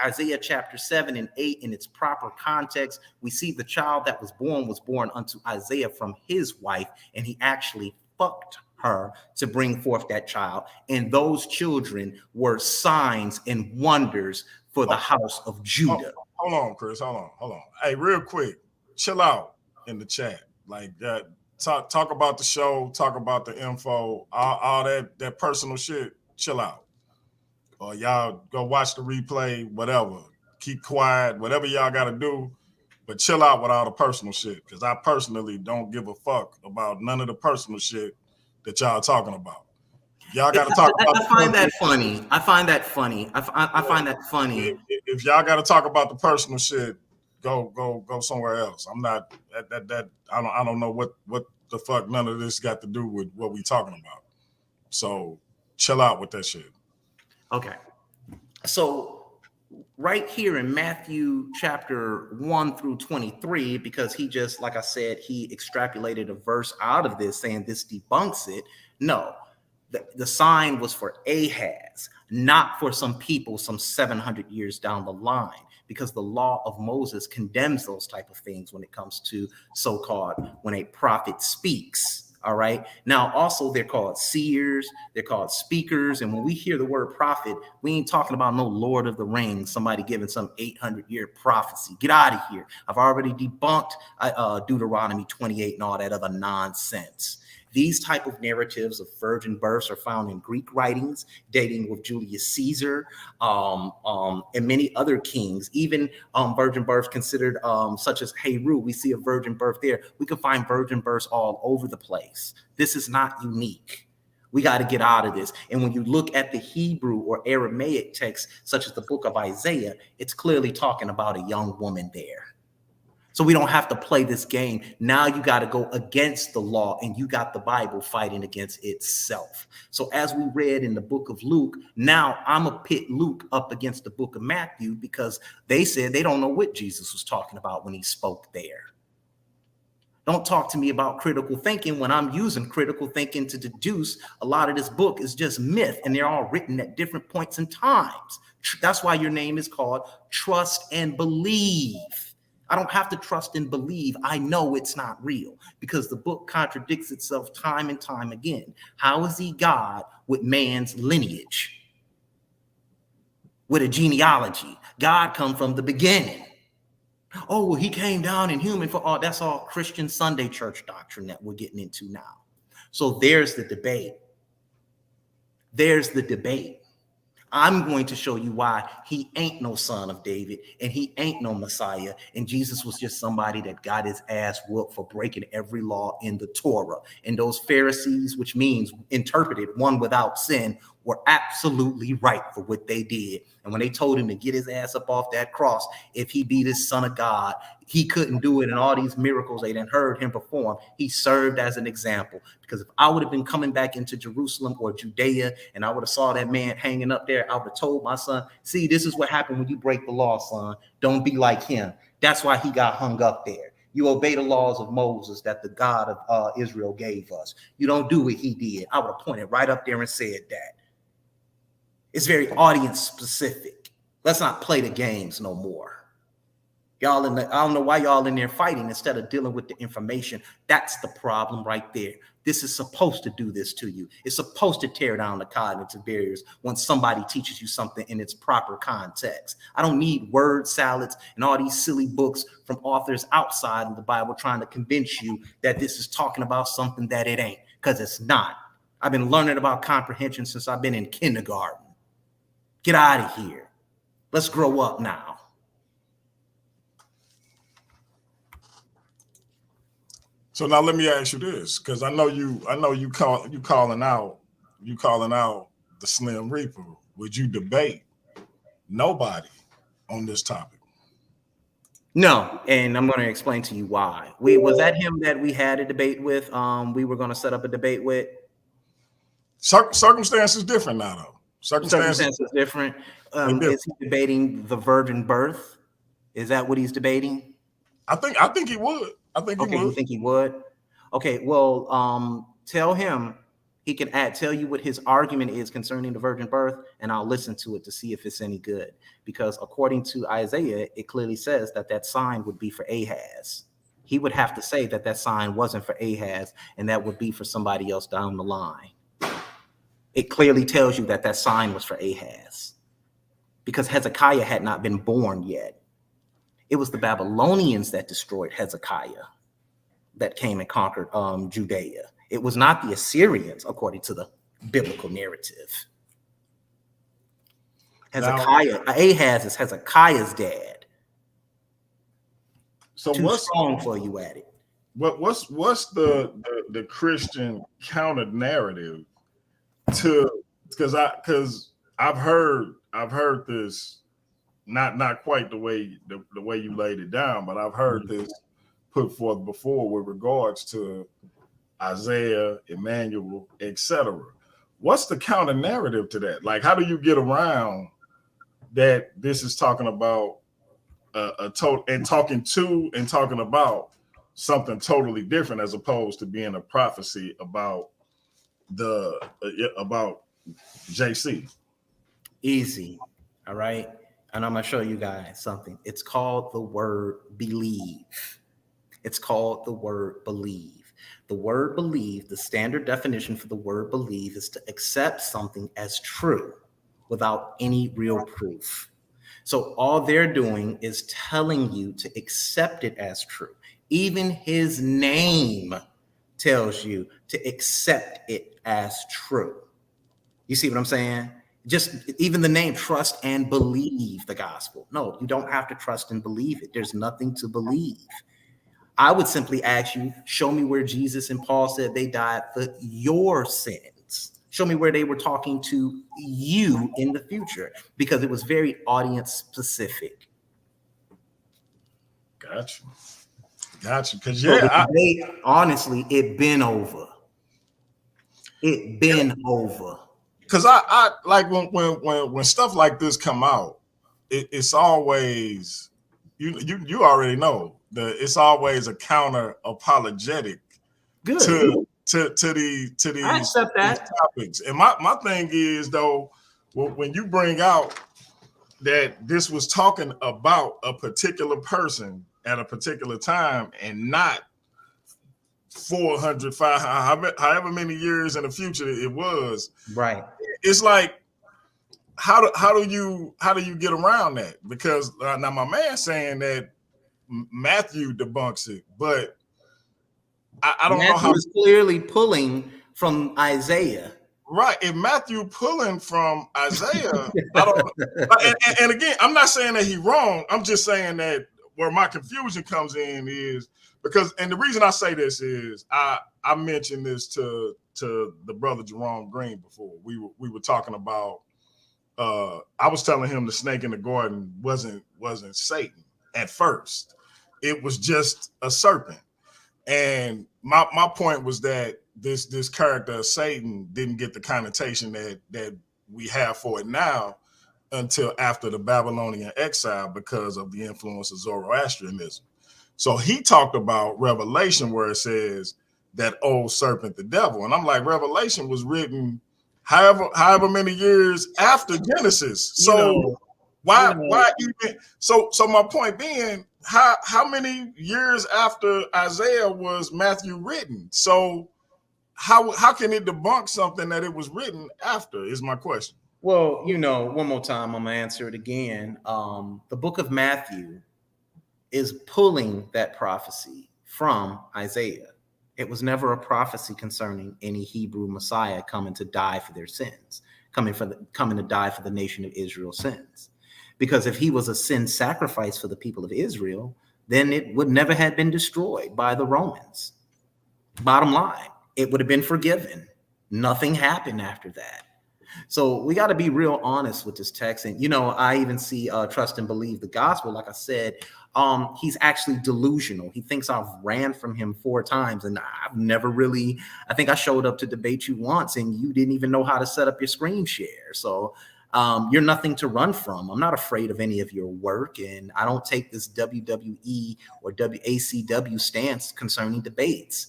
Isaiah chapter 7 and 8 in its proper context, we see the child that was born unto Isaiah from his wife, and he actually fucked her to bring forth that child. And those children were signs and wonders for the house of Judah. Hold on, Chris. Hold on. Hey, real quick, chill out in the chat. Like that. talk about the show, talk about the info, all that personal shit. Chill out, or y'all go watch the replay. Whatever, keep quiet. Whatever y'all got to do, but chill out with all the personal shit. Because I personally don't give a fuck about none of the personal shit that y'all talking about. Y'all got to talk about. I find that funny. I find that funny. I find that funny. If y'all got to talk about the personal shit, go somewhere else. I'm not that. I don't know what the fuck none of this got to do with what we talking about. So chill out with that shit. Okay. So right here in Matthew chapter 1 through 23, because he just, like I said, he extrapolated a verse out of this saying this debunks it. No, the sign was for Ahaz, not for some people some 700 years down the line, because the law of Moses condemns those type of things when it comes to so-called when a prophet speaks. All right. Now, also, they're called seers. They're called speakers. And when we hear the word prophet, we ain't talking about no Lord of the Rings, somebody giving some 800-year prophecy. Get out of here. I've already debunked Deuteronomy 28 and all that other nonsense. These type of narratives of virgin births are found in Greek writings dating with Julius Caesar and many other kings. Even virgin births considered such as Heru, we see a virgin birth there. We can find virgin births all over the place. This is not unique. We got to get out of this. And when you look at the Hebrew or Aramaic text, such as the book of Isaiah, it's clearly talking about a young woman there. So we don't have to play this game. Now you got to go against the law, and you got the Bible fighting against itself. So as we read in the book of Luke, now I'm going to pit Luke up against the book of Matthew, because they said they don't know what Jesus was talking about when he spoke there. Don't talk to me about critical thinking when I'm using critical thinking to deduce a lot of this book is just myth, and they're all written at different points in times. That's why your name is called Trust and Believe. I don't have to trust and believe. I know it's not real, because the book contradicts itself time and time again. How is he God with man's lineage, with a genealogy? God come from the beginning. Oh, well, he came down in human for all. That's all Christian Sunday church doctrine that we're getting into now. So there's the debate. There's the debate. I'm going to show you why he ain't no son of David, and he ain't no Messiah. And Jesus was just somebody that got his ass whooped for breaking every law in the Torah. And those Pharisees, which means interpreted one without sin, were absolutely right for what they did. And when they told him to get his ass up off that cross, if he be the son of God, he couldn't do it. And all these miracles they done heard him perform, he served as an example. Because if I would have been coming back into Jerusalem or Judea and I would have saw that man hanging up there, I would have told my son, see, this is what happened when you break the law, son. Don't be like him. That's why he got hung up there. You obey the laws of Moses that the God of Israel gave us. You don't do what he did. I would have pointed right up there and said that. It's very audience specific. Let's not play the games no more. Y'all I don't know why y'all in there fighting instead of dealing with the information. That's the problem right there. This is supposed to do this to you. It's supposed to tear down the cognitive barriers when somebody teaches you something in its proper context. I don't need word salads and all these silly books from authors outside of the Bible trying to convince you that this is talking about something that it ain't, because it's not. I've been learning about comprehension since I've been in kindergarten. Get out of here. Let's grow up now. So now let me ask you this, because I know you calling out the Slim Reaper. Would you debate nobody on this topic? No, and I'm going to explain to you why. Was that him that we had a debate with? We were going to set up a debate with. Circumstances different now, though. Circumstances different. Is he debating the virgin birth? Is that what he's debating? I think he would. You think he would? Okay, well, tell him he can tell you what his argument is concerning the virgin birth, and I'll listen to it to see if it's any good. Because according to Isaiah, it clearly says that sign would be for Ahaz. He would have to say that sign wasn't for Ahaz, and that would be for somebody else down the line. It clearly tells you that sign was for Ahaz, because Hezekiah had not been born yet. It was the Babylonians that destroyed Hezekiah. that came and conquered Judea. It was not the Assyrians, according to the biblical narrative. Hezekiah, Ahaz is Hezekiah's dad. So Too what's strong for you at it. What's the Christian counter narrative to, because I've heard this, not quite the way you laid it down, but I've heard this put forth before with regards to Isaiah, Emmanuel, etc. What's the counter narrative to that? Like, how do you get around that this is talking about talking about something totally different, as opposed to being a prophecy about about JC? Easy. All right. And I'm going to show you guys something. It's called the word believe. It's called the word believe. The word believe, the standard definition for the word believe is to accept something as true without any real proof. So all they're doing is telling you to accept it as true. Even his name tells you to accept it as true. You see what I'm saying? Just even the name, trust and believe the gospel. No, you don't have to trust and believe it. There's nothing to believe. I would simply ask you, show me where Jesus and Paul said they died for your sins. Show me where they were talking to you in the future, because it was very audience specific. Gotcha. Because Honestly, it been over. Because I like when stuff like this come out, it's always you already know it's always a counter apologetic to these topics. And my thing is, though, when you bring out that this was talking about a particular person at a particular time and not 400, 500, however many years in the future it was, right? It's like, how do you get around that? Because now my man saying that Matthew debunks it, but I don't know how. Matthew is clearly pulling from Isaiah. Right. If Matthew pulling from Isaiah, I don't know. And again, I'm not saying that he's wrong. I'm just saying that where my confusion comes in is because, and the reason I say this is I mentioned this to the brother Jerome Green before. We were talking about I was telling him the snake in the garden wasn't Satan at first. It was just a serpent. And my point was that this character of Satan didn't get the connotation that we have for it now until after the Babylonian exile because of the influence of Zoroastrianism. So he talked about Revelation where it says that old serpent, the devil. And I'm like, Revelation was written however many years after Genesis. So why even so my point being, how many years after Isaiah was Matthew written? So how can it debunk something that it was written after is my question. Well, one more time, I'm gonna answer it again. The book of Matthew is pulling that prophecy from Isaiah. It was never a prophecy concerning any Hebrew Messiah coming to die for their sins, coming to die for the nation of Israel's sins. Because if he was a sin sacrifice for the people of Israel, then it would never have been destroyed by the Romans. Bottom line, it would have been forgiven. Nothing happened after that. So we got to be real honest with this text. And, I even see trust and believe the gospel. Like I said, he's actually delusional. He thinks I've ran from him 4 times. And I've never really, I think I showed up to debate you once and you didn't even know how to set up your screen share. So you're nothing to run from. I'm not afraid of any of your work. And I don't take this WWE or WACW stance concerning debates.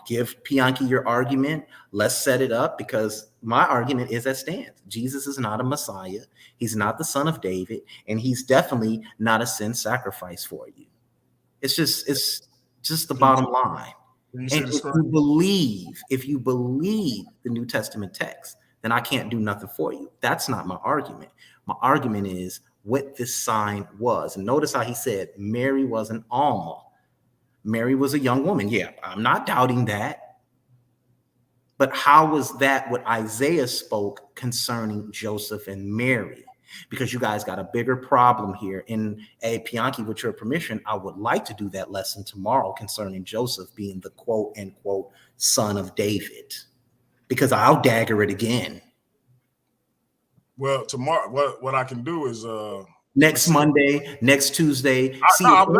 Give Pianki your argument. Let's set it up, because my argument is that stands. Jesus is not a Messiah. He's not the son of David, and he's definitely not a sin sacrifice for you. It's just the bottom line. And if you believe the New Testament text, then I can't do nothing for you. That's not my argument. My argument is what this sign was. And notice how he said Mary was an Alma. Mary was a young woman. Yeah, I'm not doubting that. But how was that what Isaiah spoke concerning Joseph and Mary? Because you guys got a bigger problem here. In a Pianki, with your permission, I would like to do that lesson tomorrow concerning Joseph being the quote unquote son of David, because I'll dagger it again. Well, tomorrow, what I can do is next Monday, next Tuesday. I was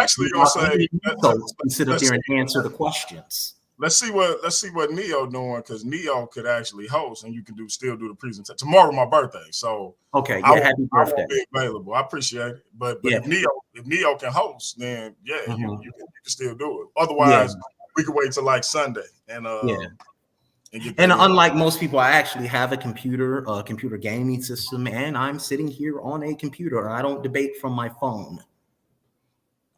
actually gonna say and sit up there and answer the questions. Let's see what Neo doing, because Neo could actually host, and you can still do the presentation. Tomorrow my birthday, so okay, yeah, happy birthday. I won't be available. I appreciate it, but yeah. if Neo can host, then yeah, you can still do it. Otherwise, we could wait till like Sunday and And unlike most people, I actually have a computer gaming system, and I'm sitting here on a computer. I don't debate from my phone.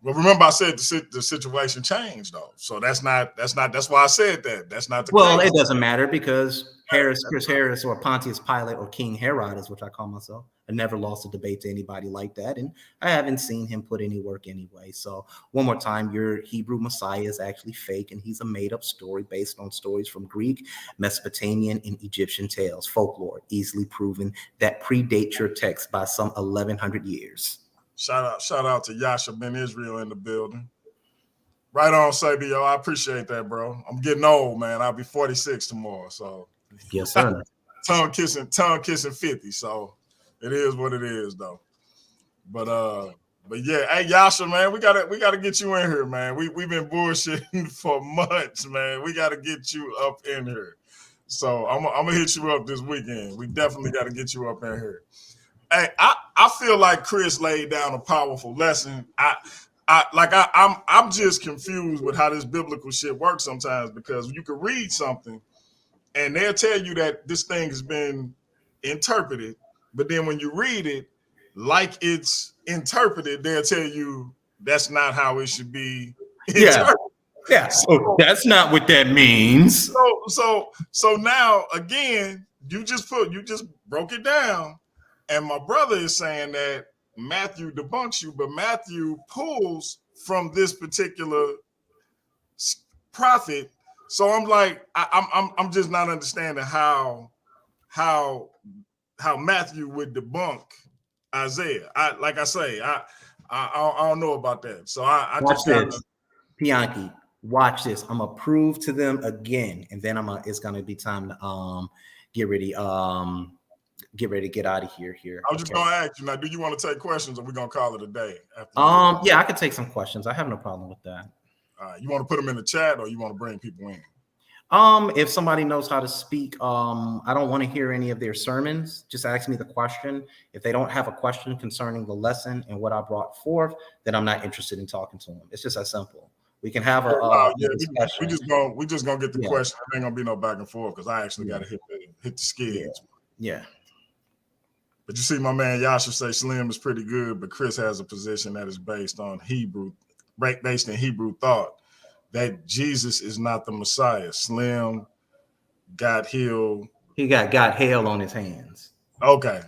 Well, remember I said the situation changed though, so that's why I said that. That's not the case. It doesn't matter, because Chris Harris, or Pontius Pilate, or King Herod is what I call myself. I never lost a debate to anybody like that, and I haven't seen him put any work anyway. So one more time, your Hebrew Messiah is actually fake, and he's a made-up story based on stories from Greek, Mesopotamian, and Egyptian tales, folklore, easily proven that predate your text by some 1,100 years. Shout out to Yasha Ben Israel in the building. Right on, Sabio. I appreciate that, bro. I'm getting old, man. I'll be 46 tomorrow. So yes, sir. tongue kissing 50. So it is what it is, though. But yeah, hey Yasha, man, we gotta get you in here, man. We've been bullshitting for months, man. We gotta get you up in here. So I'm gonna hit you up this weekend. We definitely gotta get you up in here. Hey, I feel like Chris laid down a powerful lesson. I'm just confused with how this biblical shit works sometimes, because you can read something and they'll tell you that this thing has been interpreted, but then when you read it like it's interpreted, they'll tell you that's not how it should be interpreted. Yeah. So that's not what that means. So now again, you just broke it down. And my brother is saying that Matthew debunks you, but Matthew pulls from this particular prophet. So I'm like, I'm just not understanding how Matthew would debunk Isaiah. I don't know about that. So I watch this, Pianki. Watch this. I'm gonna prove to them again, and then it's gonna be time to get ready to get out of here. I was just gonna ask you now, do you want to take questions, or we gonna call it a day? Yeah, I could take some questions. I have no problem with that. You want to put them in the chat, or you want to bring people in? If somebody knows how to speak, I don't want to hear any of their sermons. Just ask me the question. If they don't have a question concerning the lesson and what I brought forth, then I'm not interested in talking to them. It's just that simple. We can have a discussion. We just gonna get the question. There ain't gonna be no back and forth, because I actually got to hit the skids. Yeah. But you see my man Yasha say Slim is pretty good, but Chris has a position that is based in Hebrew thought, that Jesus is not the Messiah. Slim got healed. He got hell on his hands. Okay.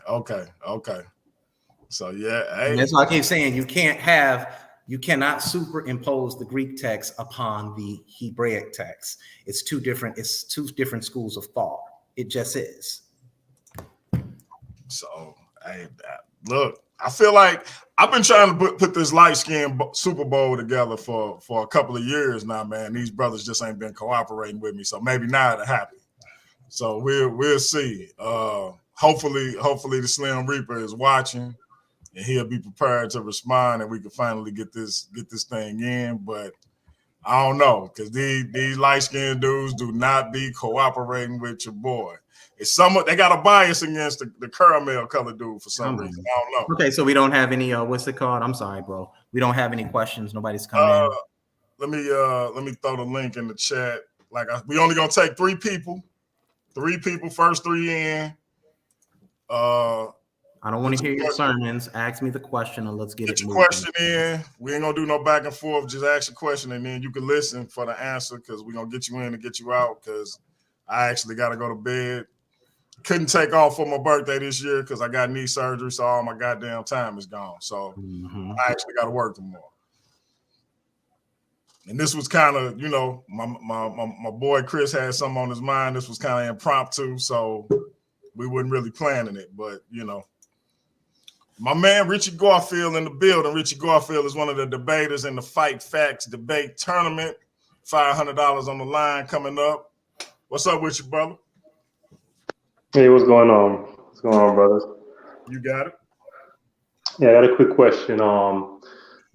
So yeah, hey. And that's why I keep saying you cannot superimpose the Greek text upon the Hebraic text. It's two different schools of thought. It just is. So, hey, look, I feel like I've been trying to put this light skin Super Bowl together for a couple of years now, man. These brothers just ain't been cooperating with me, so maybe now it'll happen. So we'll see. Hopefully the Slim Reaper is watching, and he'll be prepared to respond, and we can finally get this thing in. But I don't know, because these light skinned dudes do not be cooperating with your boy. It's they got a bias against the caramel colored dude for some reason. I don't know. Okay, so we don't have any what's it called? I'm sorry, bro. We don't have any questions. Nobody's coming in. Let me throw the link in the chat. We only gonna take 3 people. 3 people, first 3 in. I don't want to hear your sermons. Ask me the question and let's get it moving. Question in. We ain't gonna do no back and forth. Just ask a question and then you can listen for the answer, because we're gonna get you in and get you out, because I actually gotta go to bed. Couldn't take off for my birthday this year because I got knee surgery, so all my goddamn time is gone. So I actually got to work tomorrow. And this was kind of, you know, my boy Chris had something on his mind. This was kind of impromptu, so we wasn't really planning it. But, you know, my man Richie Garfield in the building. Richie Garfield is one of the debaters in the Fight Facts debate tournament. $500 on the line coming up. What's up with you, brother? Hey, what's going on? What's going on, brothers? You got it? Yeah, I got a quick question.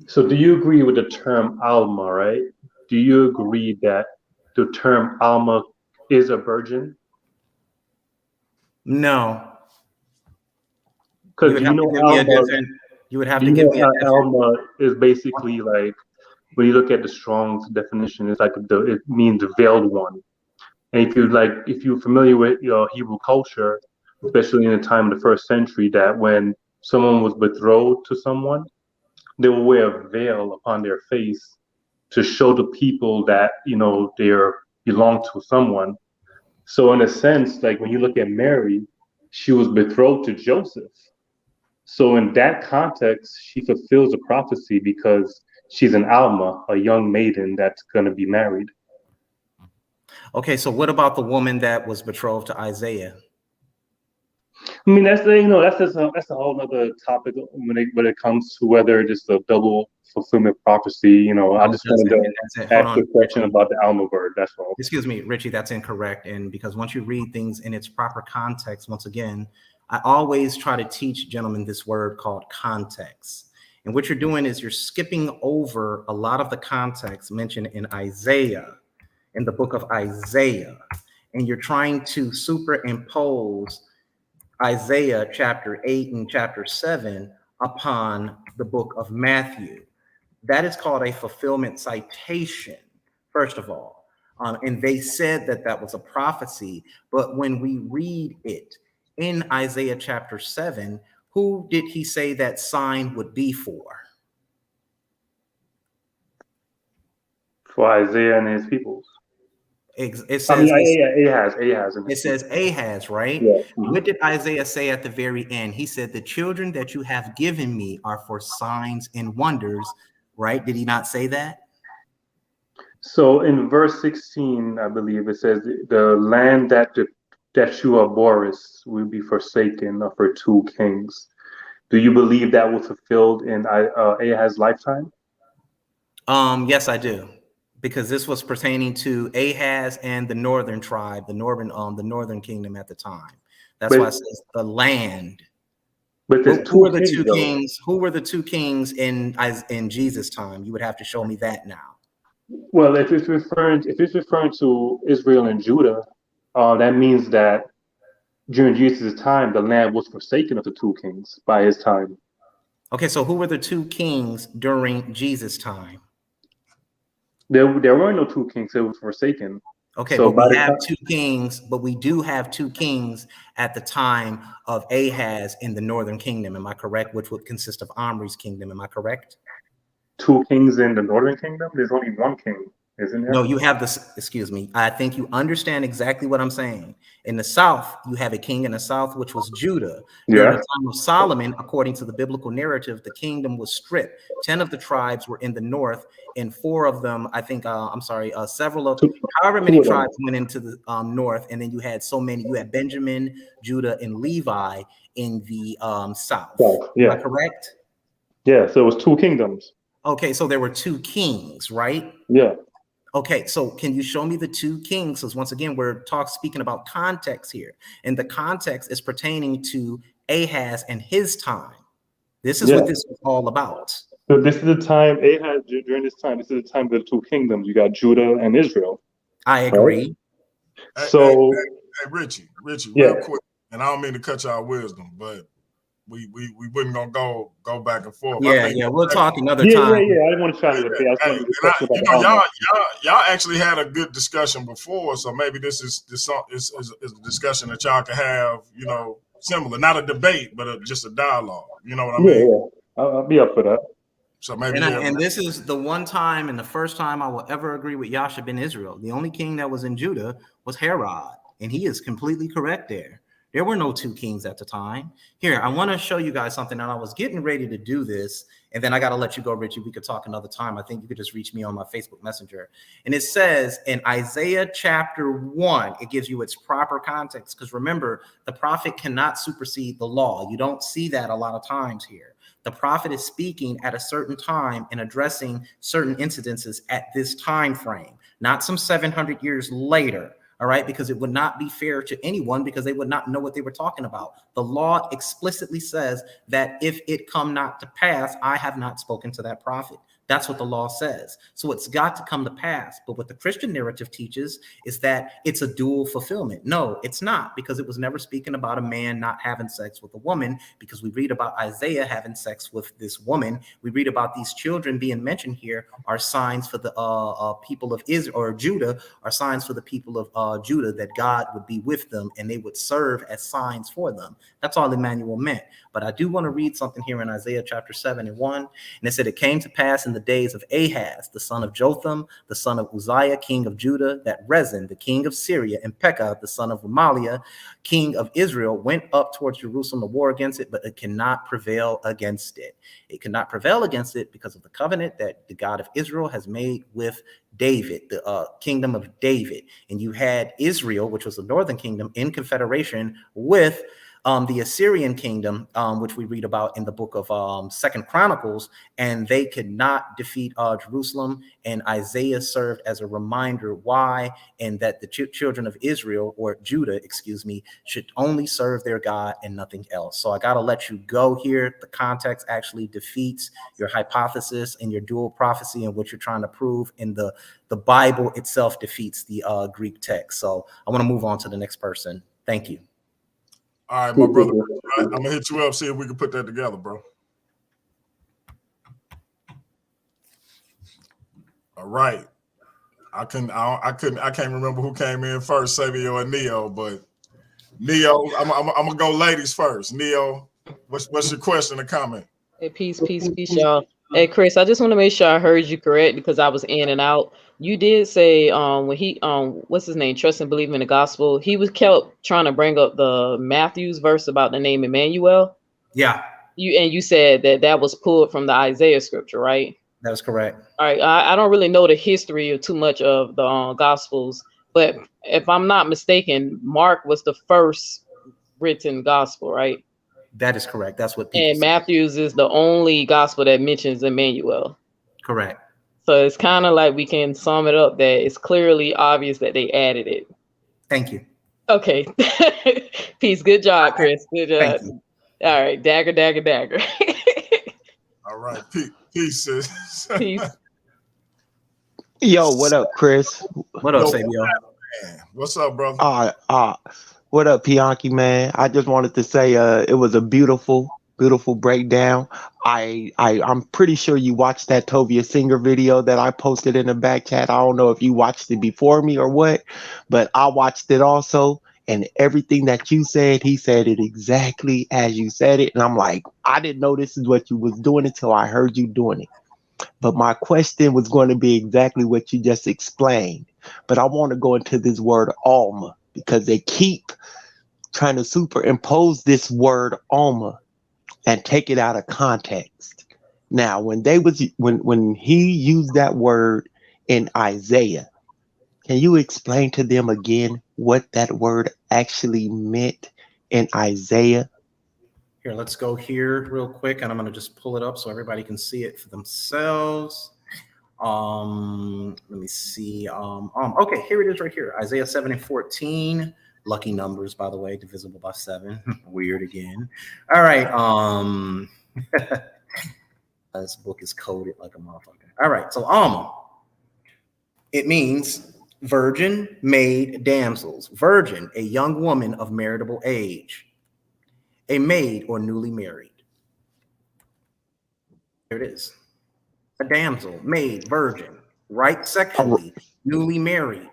So do you agree with the term Alma, right? Do you agree that the term Alma is a virgin? No. Because you know Alma, you would have to give me a different. Alma is basically like, when you look at the Strong's definition, it's like it means the veiled one. And if you're familiar with Hebrew culture, especially in the time of the first century, that when someone was betrothed to someone, they will wear a veil upon their face to show the people that, you know, they belong to someone. So in a sense, like when you look at Mary, she was betrothed to Joseph. So in that context, she fulfills a prophecy because she's an Alma, a young maiden that's going to be married. Okay, so what about the woman that was betrothed to Isaiah? I mean, that's a whole other topic when it comes to whether it's a double fulfillment prophecy. You know, I just wanted to ask a question about the Alma word. That's all. Excuse me, Richie, that's incorrect. And because once you read things in its proper context, once again, I always try to teach gentlemen this word called context. And what you're doing is you're skipping over a lot of the context mentioned in Isaiah, in the book of Isaiah, and you're trying to superimpose Isaiah chapter 8 and chapter 7 upon the book of Matthew. That is called a fulfillment citation, first of all. And they said that that was a prophecy, but when we read it in Isaiah chapter 7, who did he say that sign would be for? For Isaiah and his peoples. It says Ahaz. It says Ahaz, right? Yeah. Mm-hmm. What did Isaiah say at the very end? He said, the children that you have given me are for signs and wonders, right? Did he not say that? So in verse 16, I believe it says, the land that you abhorrest will be forsaken for two kings. Do you believe that was fulfilled in Ahaz's lifetime? Yes, I do. Because this was pertaining to Ahaz and the northern tribe, the northern kingdom at the time. That's why it says the land. But who were the two kings? Who were the two kings in Jesus' time? You would have to show me that now. Well, if it's referring to Israel and Judah, that means that during Jesus' time, the land was forsaken of the two kings by his time. Okay, so who were the two kings during Jesus' time? There were no two kings; it was forsaken. Okay, so but we have two kings, but we do have two kings at the time of Ahaz in the northern kingdom. Am I correct? Which would consist of Omri's kingdom. Am I correct? Two kings in the northern kingdom? There's only one king, isn't there? No, you have this. Excuse me. I think you understand exactly what I'm saying. In the south, you have a king in the south, which was Judah. During the time of Solomon, according to the biblical narrative, the kingdom was stripped. 10 of the tribes were in the north, and 4 of them, I think, several of, however many tribes went into the north, and then you had so many. You had Benjamin, Judah, and Levi in the south. Yeah. Am I correct? Yeah. So it was two kingdoms. Okay, so there were two kings, right? Yeah. Okay, so can you show me the two kings? Because once again, we're speaking about context here, and the context is pertaining to Ahaz and his time. This is what this is all about. So this is the time Ahaz, during this time, this is the time of the two kingdoms. You got Judah and Israel. I agree. Right? So, hey, Richie, real quick, and I don't mean to cut y'all wisdom, but we wouldn't gonna go back and forth. We'll talk another time. I didn't want to try to y'all actually had a good discussion before, so maybe this is a discussion that y'all can have, you know, similar, not a debate, but just a dialogue. You know what I mean? Yeah. I'll be up for that. So maybe, and this is the one time and the first time I will ever agree with Yasha ben Israel. The only king that was in Judah was Herod, and he is completely correct there. There were no two kings at the time. Here, I want to show you guys something, and I was getting ready to do this, and then I got to let you go, Richie. We could talk another time. I think you could just reach me on my Facebook Messenger. And it says in Isaiah chapter 1, it gives you its proper context, because remember, the prophet cannot supersede the law. You don't see that a lot of times here. The prophet is speaking at a certain time and addressing certain incidences at this time frame, not some 700 years later. All right, because it would not be fair to anyone, because they would not know what they were talking about. The law explicitly says that if it come not to pass, I have not spoken to that prophet. That's what the law says. So it's got to come to pass. But what the Christian narrative teaches is that it's a dual fulfillment. No, it's not, because it was never speaking about a man not having sex with a woman, because we read about Isaiah having sex with this woman. We read about these children being mentioned here are signs for the people of Israel or Judah, are signs for the people of Judah, that God would be with them and they would serve as signs for them. That's all Emmanuel meant. But I do want to read something here in Isaiah chapter 7:1. And it said, it came to pass in the days of Ahaz, the son of Jotham, the son of Uzziah, king of Judah, that Rezin, the king of Syria, and Pekah, the son of Remaliah, king of Israel, went up towards Jerusalem to war against it, but it cannot prevail against it. It cannot prevail against it because of the covenant that the God of Israel has made with David, the kingdom of David. And you had Israel, which was the northern kingdom, in confederation with the Assyrian kingdom, which we read about in the book of Second Chronicles, and they could not defeat Jerusalem. And Isaiah served as a reminder why, and that the children of Israel, or Judah, excuse me, should only serve their God and nothing else. So I got to let you go here. The context actually defeats your hypothesis and your dual prophecy and what you're trying to prove, and the Bible itself defeats the Greek text. So I want to move on to the next person. Thank you. All right, my brother. I'm gonna hit you up, see if we can put that together, bro. All right. I can't remember who came in first, Savio or Neo, but Neo, I'm gonna go ladies first. Neo, what's your question or comment? Hey, peace, y'all. Hey, Chris, I just want to make sure I heard you correct, because I was in and out. You did say when he what's his name, trust and believe in the gospel, he was kept trying to bring up the Matthew's verse about the name Emmanuel. Yeah. You said that was pulled from the Isaiah scripture, right? That is correct. All right. I don't really know the history of too much of the gospels, but if I'm not mistaken, Mark was the first written gospel, right? That is correct. That's what people And Matthew's is the only gospel that mentions Emmanuel. Correct. So it's kind of like we can sum it up that it's clearly obvious that they added it. Thank you. Okay. Peace. Good job, Chris. Good job. Thank you. All right. Dagger. All right. Peace, sis. Peace. Yo, what up, Chris? What up, Savio? What's up, brother? What up, Pianki, man? I just wanted to say it was a beautiful breakdown. I'm pretty sure you watched that Tovia Singer video that I posted in the back chat. I don't know if you watched it before me or what, but I watched it also. And everything that you said, he said it exactly as you said it. And I'm like, I didn't know this is what you was doing until I heard you doing it. But my question was going to be exactly what you just explained. But I want to go into this word Alma, because they keep trying to superimpose this word Alma and take it out of context. Now, when he used that word in Isaiah, can you explain to them again what that word actually meant in Isaiah? Here, let's go here real quick, and I'm going to just pull it up so everybody can see it for themselves. Let me see. Okay, here it is right here. Isaiah 7:14. Lucky numbers, by the way, divisible by 7. Weird again. All right. This book is coded like a motherfucker. All right. So it means virgin, maid, damsels. Virgin, a young woman of marriageable age. A maid or newly married. There it is. A damsel, maid, virgin, right sexually, newly married.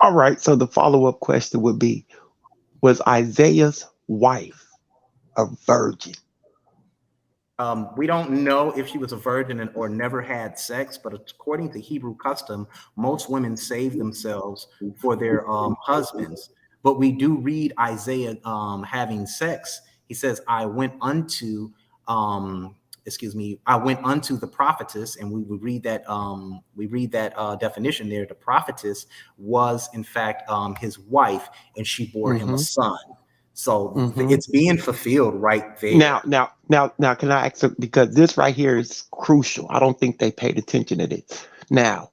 All right. So the follow-up question would be, was Isaiah's wife a virgin? We don't know if she was a virgin or never had sex, but according to Hebrew custom, most women save themselves for their husbands. But we do read Isaiah having sex. He says, I went unto I went unto the prophetess, and we would read that definition there. The prophetess was in fact his wife, and she bore him a son. So it's being fulfilled right there. Now, can I ask, because this right here is crucial. I don't think they paid attention to this. Now,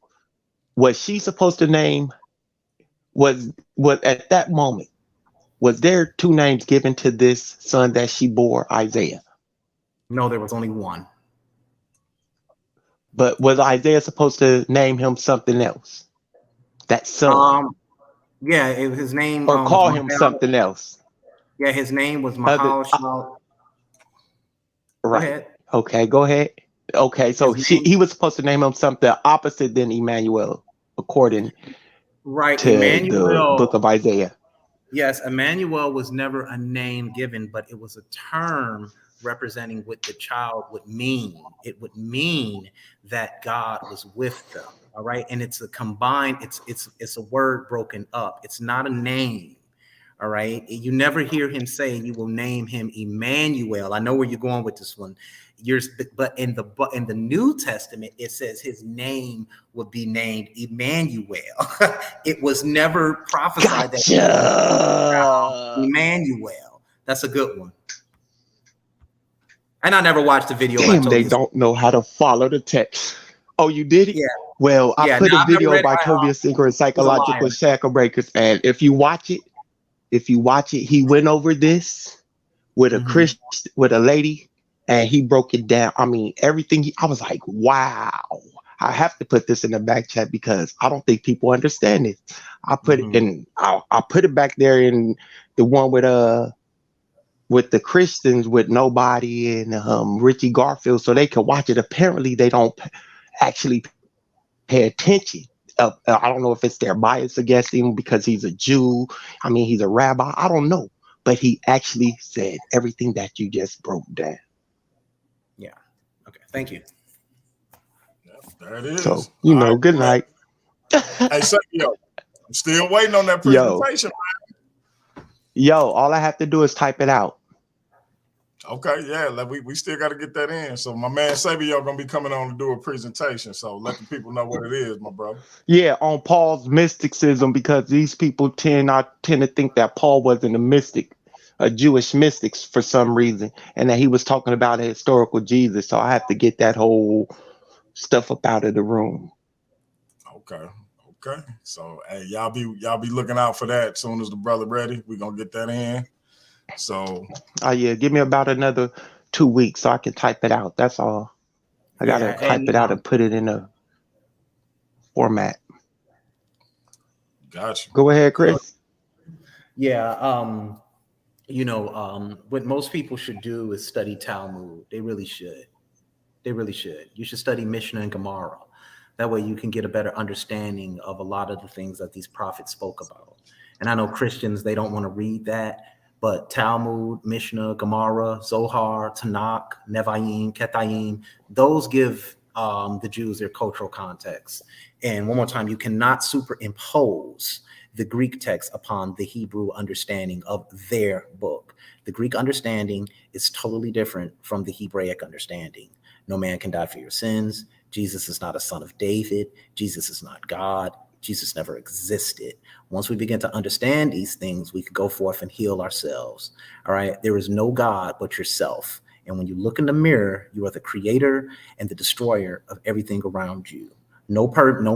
was she supposed to name, was at that moment, was there two names given to this son that she bore, Isaiah? No, there was only one. But was Isaiah supposed to name him something else? That son? Yeah, his name. Or call him something else? Yeah, his name was Mahal. Right. Go ahead. Okay, go ahead. Okay, so he was supposed to name him something opposite than Emmanuel, according to the book of Isaiah. Yes, Emmanuel was never a name given, but it was a term representing what the child would mean. It would mean that God was with them. All right, and it's a combined. It's a word broken up. It's not a name. All right, you never hear him say you will name him Emmanuel. I know where you're going with this one. But in the New Testament, it says his name would be named Emmanuel. It was never prophesied that Emmanuel. That's a good one. And I never watched the video. Damn, they don't know how to follow the text. Oh, you did it? Yeah. Well, I put a video by Tobias Singer and Psychological Shackle Breakers, and if you watch it, he went over this with a Christian, with a lady, and he broke it down. I mean, everything. I was like, wow. I have to put this in the back chat because I don't think people understand it. I put it in. I put it back there in the one with the Christians, with Nobody and Richie Garfield, so they can watch it. Apparently, they don't actually pay attention. I don't know if it's their bias against him because he's a Jew. I mean, he's a rabbi. I don't know. But he actually said everything that you just broke down. Yeah. Okay. Thank you. Yeah, there it is. So, good night. Hey, yo, I'm still waiting on that presentation. Yo, all I have to do is type it out. Okay, yeah, we still got to get that in. So my man Sabio gonna be coming on to do a presentation. So let the people know what it is, my brother. Yeah, on Paul's mysticism, because these people tend to think that Paul wasn't a mystic, a Jewish mystic for some reason, and that he was talking about a historical Jesus. So I have to get that whole stuff up out of the room. Okay. So hey, y'all be looking out for that. As soon as the brother ready, we gonna get that in. So yeah, give me about another 2 weeks so I can type it out. That's all. I gotta type it out and put it in a format. Gotcha. Go ahead, Chris. Yeah, what most people should do is study Talmud. They really should. You should study Mishnah and Gemara. That way you can get a better understanding of a lot of the things that these prophets spoke about. And I know Christians, they don't want to read that. But Talmud, Mishnah, Gemara, Zohar, Tanakh, Nevi'im, Ketayim, those give the Jews their cultural context. And one more time, you cannot superimpose the Greek text upon the Hebrew understanding of their book. The Greek understanding is totally different from the Hebraic understanding. No man can die for your sins. Jesus is not a son of David. Jesus is not God. Jesus never existed. Once we begin to understand these things, we can go forth and heal ourselves. All right. There is no God but yourself. And when you look in the mirror, you are the creator and the destroyer of everything around you. No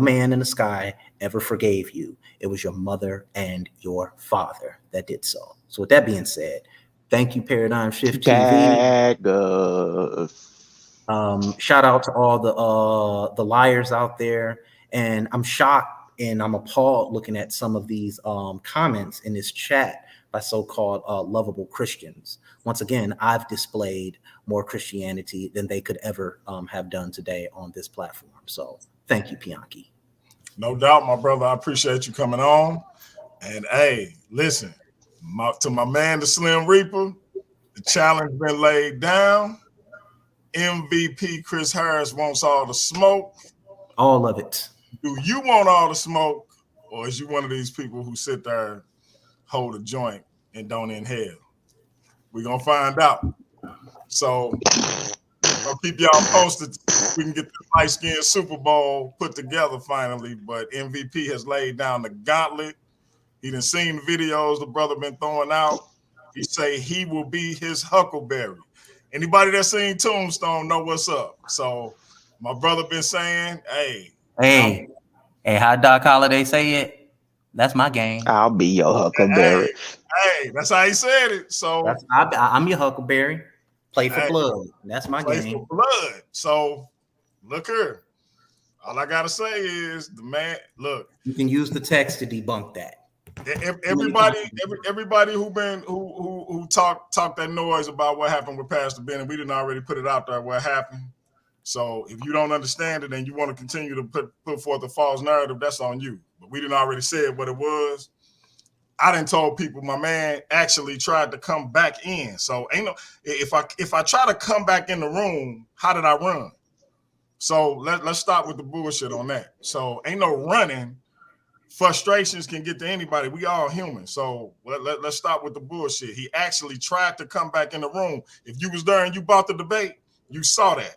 man in the sky ever forgave you. It was your mother and your father that did so. So with that being said, thank you, Paradigm Shift TV. Shout out to all the liars out there. And I'm shocked and I'm appalled looking at some of these comments in this chat by so-called lovable Christians. Once again, I've displayed more Christianity than they could ever have done today on this platform. So thank you, Pianki. No doubt, my brother. I appreciate you coming on. And hey, listen, to my man, the Slim Reaper, the challenge been laid down. MVP Chris Harris wants all the smoke. All of it. Do you want all the smoke, or is you one of these people who sit there hold a joint and don't inhale? We're gonna find out. So I'll keep y'all posted. We can get the light skin Super Bowl put together finally. But MVP has laid down the gauntlet. He done seen the videos the brother been throwing out. He say he will be his Huckleberry. Anybody that seen Tombstone know what's up. So my brother been saying, hey, how Doc Holliday say it? That's my game. I'll be your Huckleberry. Hey, that's how he said it. So I'm your Huckleberry. Play for blood. That's my play game. for blood. So look here. All I gotta say is the man. Look, you can use the text to debunk that. Everybody who talked that noise about what happened with Pastor Ben, and we didn't already put it out there what happened. So if you don't understand it and you want to continue to put forth a false narrative, that's on you. But we didn't already say what it was. I done told people my man actually tried to come back in. So if I try to come back in the room, how did I run? So let's stop with the bullshit on that. So ain't no running. Frustrations can get to anybody. We all human. So let's stop with the bullshit. He actually tried to come back in the room. If you was there and you bought the debate, you saw that.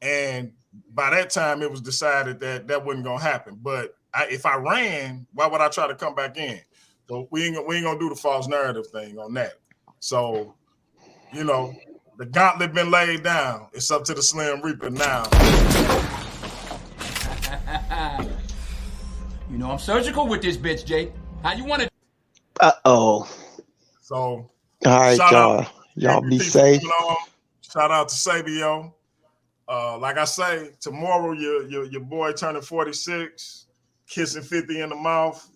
And by that time, it was decided that wasn't going to happen. But if I ran, why would I try to come back in? So we ain't going to do the false narrative thing on that. So, the gauntlet been laid down. It's up to the Slim Reaper now. I'm surgical with this bitch, Jake. How you want it? Uh-oh. So, all right, y'all be safe. Shout out to Sabio. Like I say, tomorrow your boy turning 46, kissing 50 in the mouth.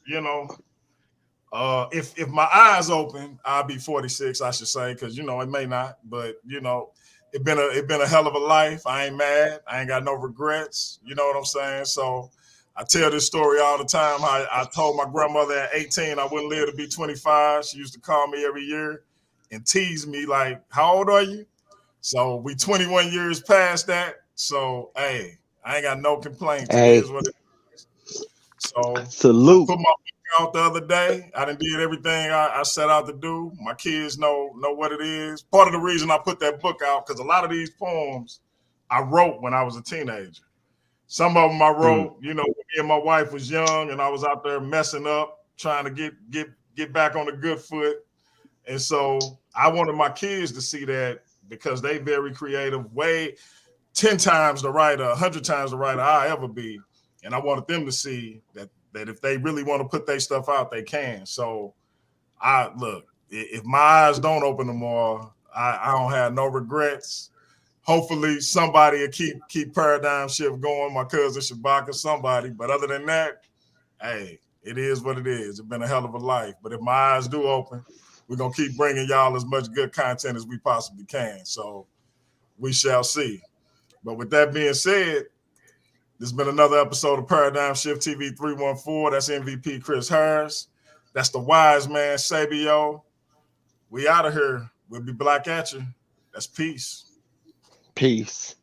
If my eyes open, I'll be 46. I should say, because it may not, but it been a hell of a life. I ain't mad. I ain't got no regrets. You know what I'm saying? So I tell this story all the time. I told my grandmother at 18 I wouldn't live to be 25. She used to call me every year and tease me like, "How old are you?" So we 21 years past that. So I ain't got no complaints. Hey. It is what it is. So salute. I put my book out the other day. I done did everything I set out to do. My kids know what it is. Part of the reason I put that book out, because a lot of these poems I wrote when I was a teenager. Some of them I wrote, when me and my wife was young and I was out there messing up, trying to get back on the good foot. And so I wanted my kids to see that, because they very creative, way 10 times the writer, 100 times the writer I ever be. And I wanted them to see that if they really want to put their stuff out, they can. So if my eyes don't open tomorrow, I don't have no regrets. Hopefully somebody will keep Paradigm Shift going, my cousin Shabaka, somebody. But other than that, it is what it is. It's been a hell of a life. But if my eyes do open, we're going to keep bringing y'all as much good content as we possibly can. So we shall see. But with that being said, this has been another episode of Paradigm Shift TV 314. That's MVP Chris Harris. That's the wise man, Sabio. We out of here. We'll be back at you. That's peace. Peace.